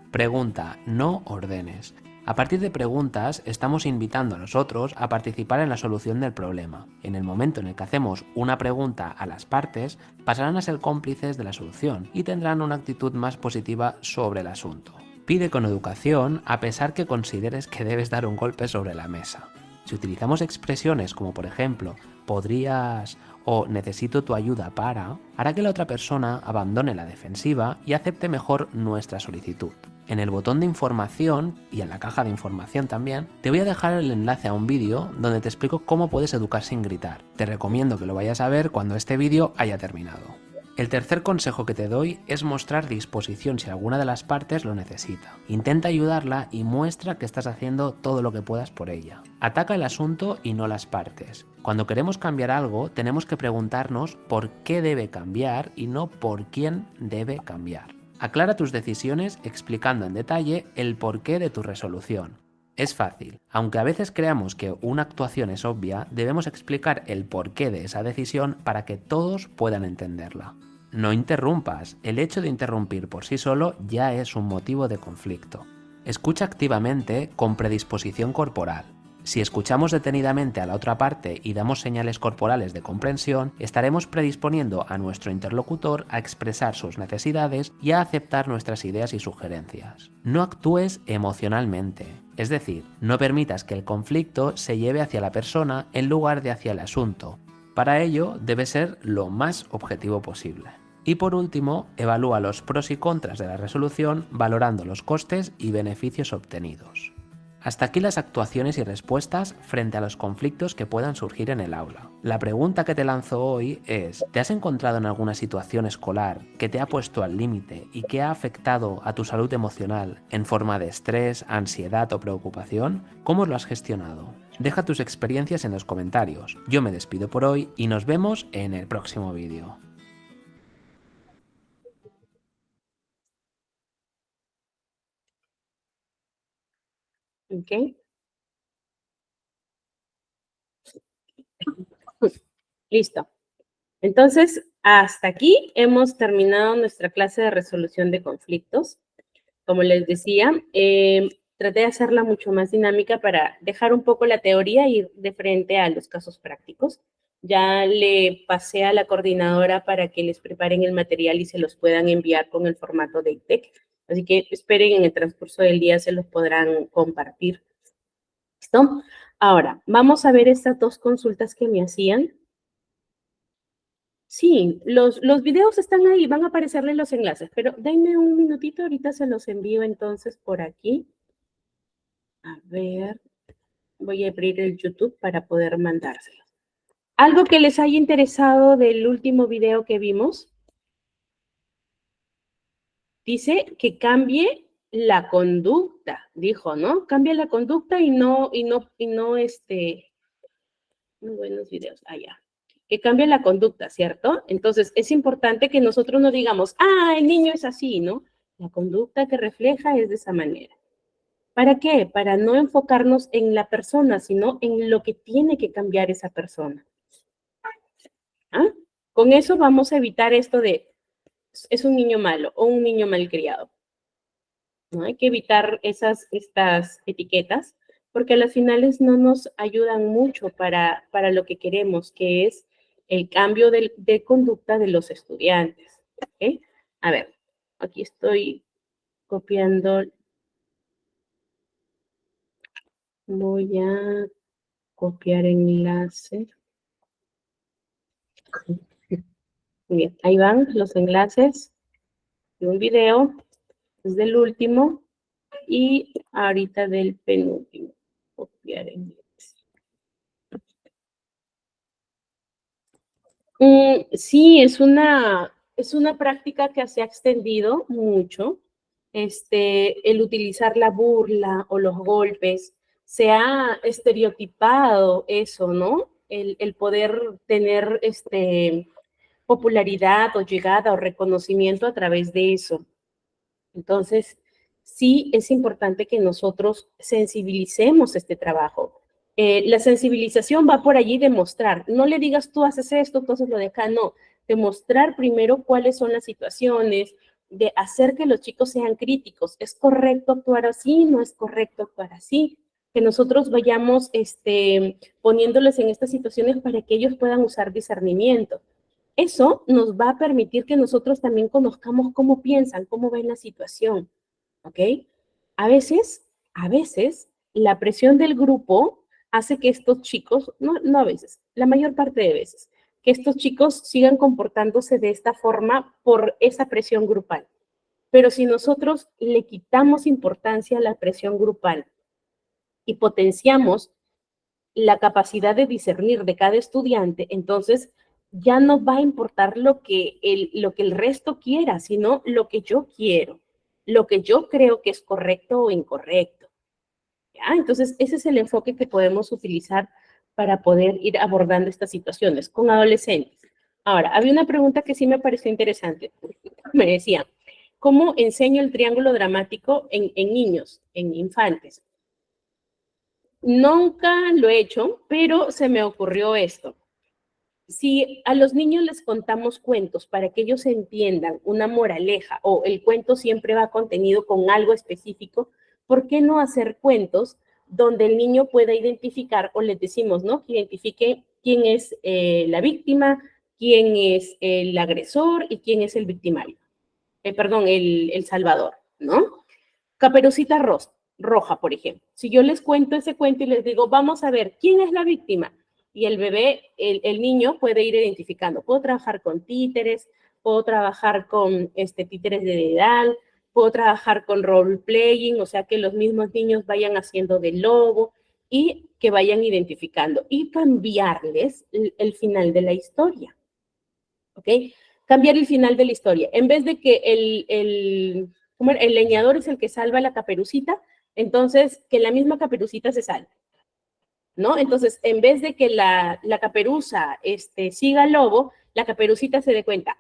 Pregunta, no ordenes. A partir de preguntas, estamos invitando a los otros a participar en la solución del problema. En el momento en el que hacemos una pregunta a las partes, pasarán a ser cómplices de la solución y tendrán una actitud más positiva sobre el asunto. Pide con educación a pesar que consideres que debes dar un golpe sobre la mesa. Si utilizamos expresiones como por ejemplo, podrías o necesito tu ayuda para, hará que la otra persona abandone la defensiva y acepte mejor nuestra solicitud. En el botón de información y en la caja de información también, te voy a dejar el enlace a un vídeo donde te explico cómo puedes educar sin gritar. Te recomiendo que lo vayas a ver cuando este vídeo haya terminado. El tercer consejo que te doy es mostrar disposición si alguna de las partes lo necesita. Intenta ayudarla y muestra que estás haciendo todo lo que puedas por ella. Ataca el asunto y no las partes. Cuando queremos cambiar algo, tenemos que preguntarnos por qué debe cambiar y no por quién debe cambiar. Aclara tus decisiones explicando en detalle el porqué de tu resolución. Es fácil. Aunque a veces creamos que una actuación es obvia, debemos explicar el porqué de esa decisión para que todos puedan entenderla. No interrumpas. El hecho de interrumpir por sí solo ya es un motivo de conflicto. Escucha activamente con predisposición corporal. Si escuchamos detenidamente a la otra parte y damos señales corporales de comprensión, estaremos predisponiendo a nuestro interlocutor a expresar sus necesidades y a aceptar nuestras ideas y sugerencias. No actúes emocionalmente, es decir, no permitas que el conflicto se lleve hacia la persona en lugar de hacia el asunto. Para ello, debe ser lo más objetivo posible. Y por último, evalúa los pros y contras de la resolución valorando los costes y beneficios obtenidos. Hasta aquí las actuaciones y respuestas frente a los conflictos que puedan surgir en el aula. La pregunta que te lanzo hoy es, ¿te has encontrado en alguna situación escolar que te ha puesto al límite y que ha afectado a tu salud emocional en forma de estrés, ansiedad o preocupación? ¿Cómo lo has gestionado? Deja tus experiencias en los comentarios. Yo me despido por hoy y nos vemos en el próximo vídeo. ¿Ok? Listo. Entonces, hasta aquí hemos terminado nuestra clase de resolución de conflictos. Como les decía, traté de hacerla mucho más dinámica para dejar un poco la teoría y ir de frente a los casos prácticos. Ya le pasé a la coordinadora para que les preparen el material y se los puedan enviar con el formato de ITEC. Así que esperen, en el transcurso del día se los podrán compartir. ¿Listo? Ahora, vamos a ver estas 2 consultas que me hacían. Sí, los videos están ahí, van a aparecerles los enlaces, pero denme un minutito, ahorita se los envío entonces por aquí. A ver, voy a abrir el YouTube para poder mandárselos. ¿Algo que les haya interesado del último video que vimos? Dice que cambie la conducta, dijo, ¿no? Cambie la conducta y no, muy buenos videos, allá. Que cambie la conducta, ¿cierto? Entonces, es importante que nosotros no digamos, ah, el niño es así, ¿no? La conducta que refleja es de esa manera. ¿Para qué? Para no enfocarnos en la persona, sino en lo que tiene que cambiar esa persona. ¿Ah? Con eso vamos a evitar esto de, es un niño malo o un niño malcriado. ¿No? Hay que evitar estas etiquetas, porque a las finales no nos ayudan mucho para lo que queremos, que es el cambio de conducta de los estudiantes. ¿Okay? A ver, aquí estoy copiando. Voy a copiar enlace. Bien, ahí van los enlaces de un video, es del último, y ahorita del penúltimo. Copiar el sí, es una práctica que se ha extendido mucho. El utilizar la burla o los golpes, se ha estereotipado eso, ¿no? El poder tener popularidad o llegada o reconocimiento a través de eso. Entonces, sí es importante que nosotros sensibilicemos este trabajo. La sensibilización va por allí de mostrar, no le digas tú haces esto, tú haces lo de acá, no, demostrar primero cuáles son las situaciones, de hacer que los chicos sean críticos. ¿Es correcto actuar así? ¿No es correcto actuar así? Que nosotros vayamos poniéndoles en estas situaciones para que ellos puedan usar discernimiento. Eso nos va a permitir que nosotros también conozcamos cómo piensan, cómo ven la situación, ¿ok? A veces, la presión del grupo hace que estos chicos, no a veces, la mayor parte de veces, que estos chicos sigan comportándose de esta forma por esa presión grupal. Pero si nosotros le quitamos importancia a la presión grupal y potenciamos la capacidad de discernir de cada estudiante, entonces ya no va a importar lo que el resto quiera, sino lo que yo quiero, lo que yo creo que es correcto o incorrecto. ¿Ya? Entonces, ese es el enfoque que podemos utilizar para poder ir abordando estas situaciones con adolescentes. Ahora, había una pregunta que sí me pareció interesante. Me decía, ¿cómo enseño el triángulo dramático en niños, en infantes? Nunca lo he hecho, pero se me ocurrió esto. Si a los niños les contamos cuentos para que ellos entiendan una moraleja o el cuento siempre va contenido con algo específico, ¿por qué no hacer cuentos donde el niño pueda identificar o les decimos, ¿no? Que identifique quién es la víctima, quién es el agresor y quién es el victimario, perdón, el salvador, ¿no? Caperucita Roja, por ejemplo. Si yo les cuento ese cuento y les digo, vamos a ver, ¿quién es la víctima? Y el bebé, el niño puede ir identificando. Puedo trabajar con títeres, puedo trabajar con títeres de dedal, puedo trabajar con role-playing, o sea, que los mismos niños vayan haciendo de lobo y que vayan identificando y cambiarles el final de la historia. ¿Ok? Cambiar el final de la historia. En vez de que el leñador es el que salva a la Caperucita, entonces que la misma Caperucita se salve, ¿no? Entonces, en vez de que la Caperuza siga al lobo, la Caperucita se dé cuenta,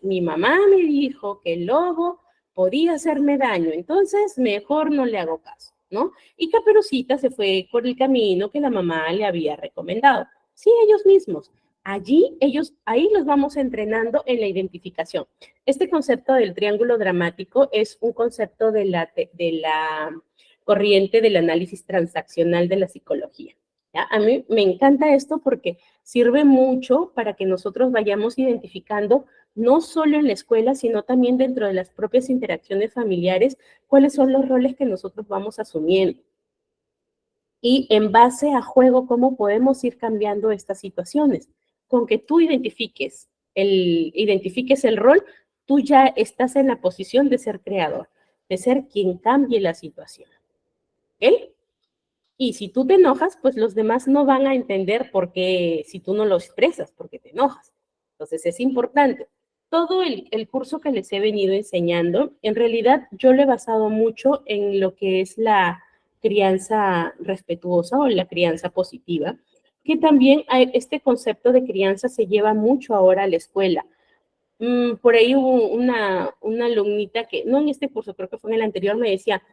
mi mamá me dijo que el lobo podía hacerme daño, entonces mejor no le hago caso, ¿no? Y Caperucita se fue por el camino que la mamá le había recomendado. Sí, ellos mismos. Ahí los vamos entrenando en la identificación. Este concepto del triángulo dramático es un concepto de la corriente del análisis transaccional de la psicología. ¿Ya? A mí me encanta esto porque sirve mucho para que nosotros vayamos identificando, no solo en la escuela, sino también dentro de las propias interacciones familiares, cuáles son los roles que nosotros vamos asumiendo. Y en base a juego, cómo podemos ir cambiando estas situaciones. Con que tú identifiques el rol, tú ya estás en la posición de ser creador, de ser quien cambie la situación. ¿Ok? Y si tú te enojas, pues los demás no van a entender por qué, si tú no lo expresas, porque te enojas. Entonces es importante. Todo el curso que les he venido enseñando, en realidad yo lo he basado mucho en lo que es la crianza respetuosa o la crianza positiva, que también este concepto de crianza se lleva mucho ahora a la escuela. Por ahí hubo una alumnita que, no en este curso, creo que fue en el anterior, me decía,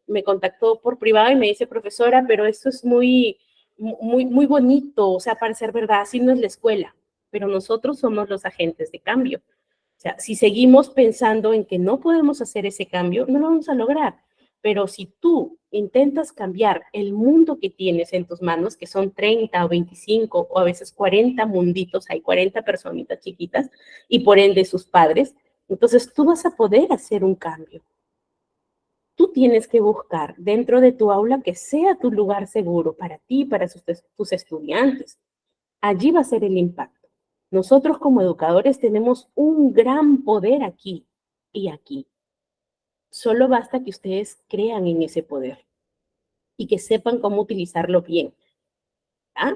me contactó por privado y me dice, profesora, pero esto es muy bonito, o sea, para ser verdad, así no es la escuela, pero nosotros somos los agentes de cambio. O sea, si seguimos pensando en que no podemos hacer ese cambio, no lo vamos a lograr. Pero si tú intentas cambiar el mundo que tienes en tus manos, que son 30 o 25 o a veces 40 munditos, hay 40 personitas chiquitas y por ende sus padres, entonces tú vas a poder hacer un cambio. Tú tienes que buscar dentro de tu aula que sea tu lugar seguro para ti, para tus estudiantes. Allí va a ser el impacto. Nosotros como educadores tenemos un gran poder aquí y aquí. Solo basta que ustedes crean en ese poder y que sepan cómo utilizarlo bien. ¿Ah?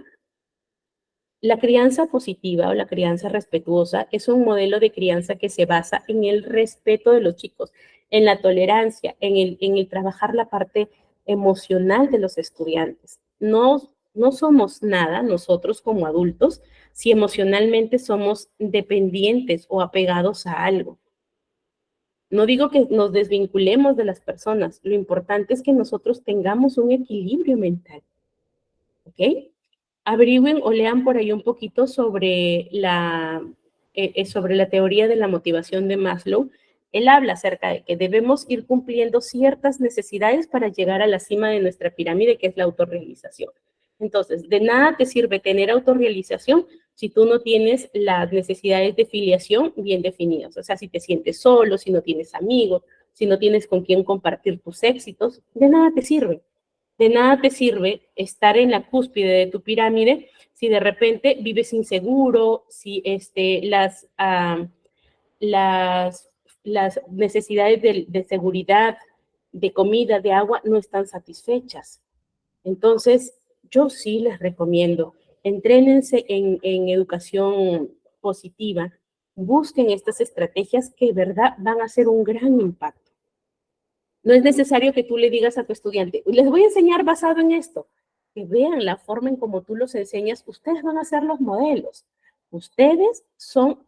La crianza positiva o la crianza respetuosa es un modelo de crianza que se basa en el respeto de los chicos, en la tolerancia, en el trabajar la parte emocional de los estudiantes. No somos nada nosotros como adultos si emocionalmente somos dependientes o apegados a algo. No digo que nos desvinculemos de las personas, lo importante es que nosotros tengamos un equilibrio mental, ¿ok? Averigüen o lean por ahí un poquito sobre la teoría de la motivación de Maslow. Él habla acerca de que debemos ir cumpliendo ciertas necesidades para llegar a la cima de nuestra pirámide, que es la autorrealización. Entonces, de nada te sirve tener autorrealización si tú no tienes las necesidades de filiación bien definidas. O sea, si te sientes solo, si no tienes amigos, si no tienes con quién compartir tus éxitos, de nada te sirve. De nada te sirve estar en la cúspide de tu pirámide si de repente vives inseguro, si las, las necesidades de seguridad, de comida, de agua no están satisfechas. Entonces, yo sí les recomiendo, entrénense en educación positiva, busquen estas estrategias que de verdad van a hacer un gran impacto. No es necesario que tú le digas a tu estudiante, les voy a enseñar basado en esto. Que vean la forma en cómo tú los enseñas, ustedes van a ser los modelos. Ustedes son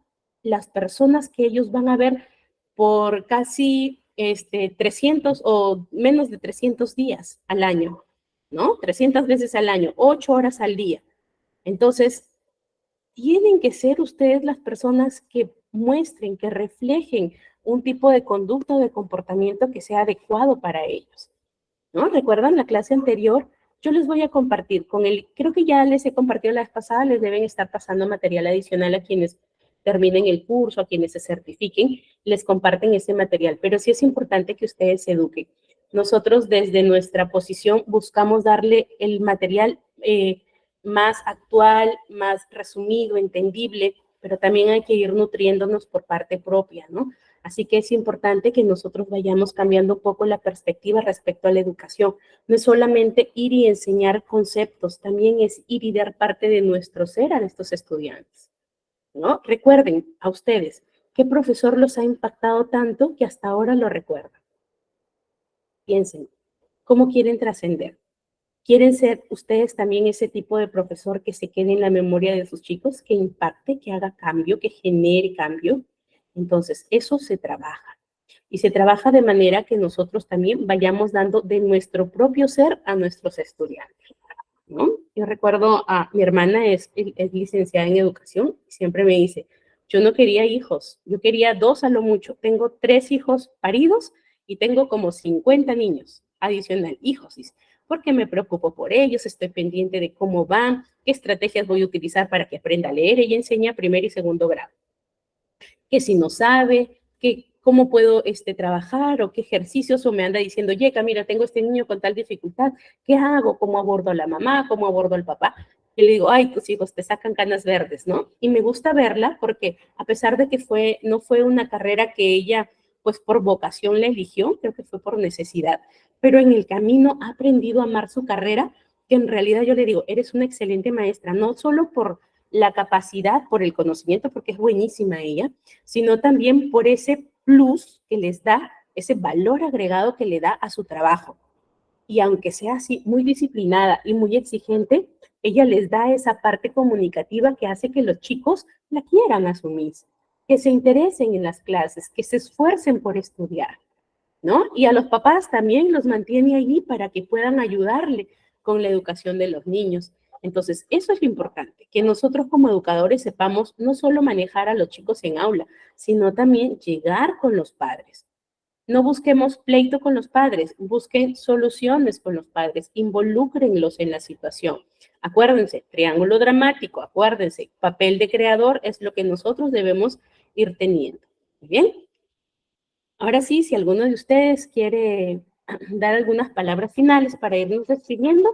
las personas que ellos van a ver por casi 300 o menos de 300 días al año, ¿no? 300 veces al año, 8 horas al día. Entonces, tienen que ser ustedes las personas que muestren, que reflejen un tipo de conducta o de comportamiento que sea adecuado para ellos, ¿no? ¿Recuerdan la clase anterior? Yo les voy a compartir creo que ya les he compartido la vez pasada, les deben estar pasando material adicional a quienes terminen el curso, a quienes se certifiquen, les comparten ese material, pero sí es importante que ustedes se eduquen. Nosotros desde nuestra posición buscamos darle el material más actual, más resumido, entendible, pero también hay que ir nutriéndonos por parte propia, ¿no? Así que es importante que nosotros vayamos cambiando un poco la perspectiva respecto a la educación. No es solamente ir y enseñar conceptos, también es ir y dar parte de nuestro ser a estos estudiantes, ¿no? Recuerden a ustedes, ¿qué profesor los ha impactado tanto que hasta ahora lo recuerdan? Piensen, ¿cómo quieren trascender? ¿Quieren ser ustedes también ese tipo de profesor que se quede en la memoria de sus chicos, que impacte, que haga cambio, que genere cambio? Entonces, eso se trabaja. Y se trabaja de manera que nosotros también vayamos dando de nuestro propio ser a nuestros estudiantes, ¿no? Yo recuerdo a mi hermana es licenciada en educación, siempre me dice, yo no quería hijos, yo quería 2 a lo mucho. Tengo 3 hijos paridos y tengo como 50 niños adicional, hijos, dice, porque me preocupo por ellos, estoy pendiente de cómo van, qué estrategias voy a utilizar para que aprenda a leer. Ella enseña primer y segundo grado. Que si no sabe, cómo puedo trabajar o qué ejercicios, o me anda diciendo, Yeca, mira, tengo este niño con tal dificultad, ¿qué hago? ¿Cómo abordo a la mamá? ¿Cómo abordo al papá? Y le digo, ay, tus hijos te sacan canas verdes, ¿no? Y me gusta verla porque a pesar de que no fue una carrera que ella, pues por vocación la eligió, creo que fue por necesidad, pero en el camino ha aprendido a amar su carrera, que en realidad yo le digo, eres una excelente maestra, no solo por la capacidad, por el conocimiento, porque es buenísima ella, sino también por ese plus que les da, ese valor agregado que le da a su trabajo. Y aunque sea así muy disciplinada y muy exigente, ella les da esa parte comunicativa que hace que los chicos la quieran asumir, que se interesen en las clases, que se esfuercen por estudiar, ¿no? Y a los papás también los mantiene allí para que puedan ayudarle con la educación de los niños. Entonces, eso es lo importante, que nosotros como educadores sepamos no solo manejar a los chicos en aula, sino también llegar con los padres. No busquemos pleito con los padres, busquen soluciones con los padres, involúcrenlos en la situación. Acuérdense, triángulo dramático, acuérdense, papel de creador es lo que nosotros debemos ir teniendo. ¿Muy bien? Ahora sí, si alguno de ustedes quiere dar algunas palabras finales para irnos despidiendo,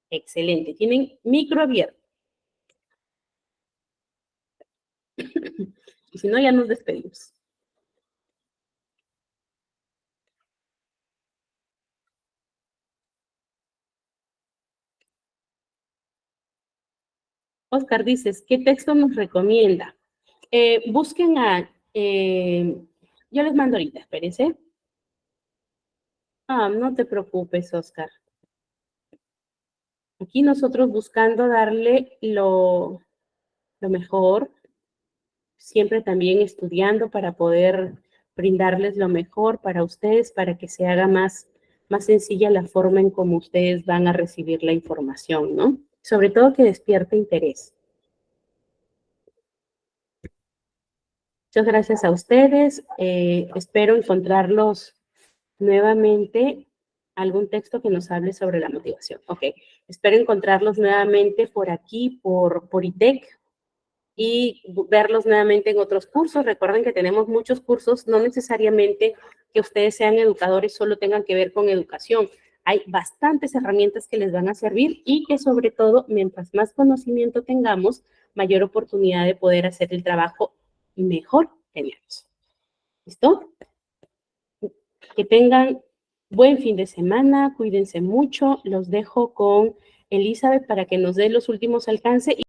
excelente. Tienen micro abierto. Y si no, ya nos despedimos. Oscar, dices, ¿qué texto nos recomienda? Busquen yo les mando ahorita, espérense. No te preocupes, Oscar. Aquí nosotros buscando darle lo mejor, siempre también estudiando para poder brindarles lo mejor para ustedes, para que se haga más sencilla la forma en cómo ustedes van a recibir la información, ¿no? Sobre todo que despierte interés. Muchas gracias a ustedes. Espero encontrarlos nuevamente. Algún texto que nos hable sobre la motivación. Ok. Espero encontrarlos nuevamente por aquí, por ITEC, y verlos nuevamente en otros cursos. Recuerden que tenemos muchos cursos, no necesariamente que ustedes sean educadores solo tengan que ver con educación. Hay bastantes herramientas que les van a servir y que sobre todo, mientras más conocimiento tengamos, mayor oportunidad de poder hacer el trabajo mejor tenemos. ¿Listo? Que tengan buen fin de semana, cuídense mucho. Los dejo con Elizabeth para que nos dé los últimos alcances.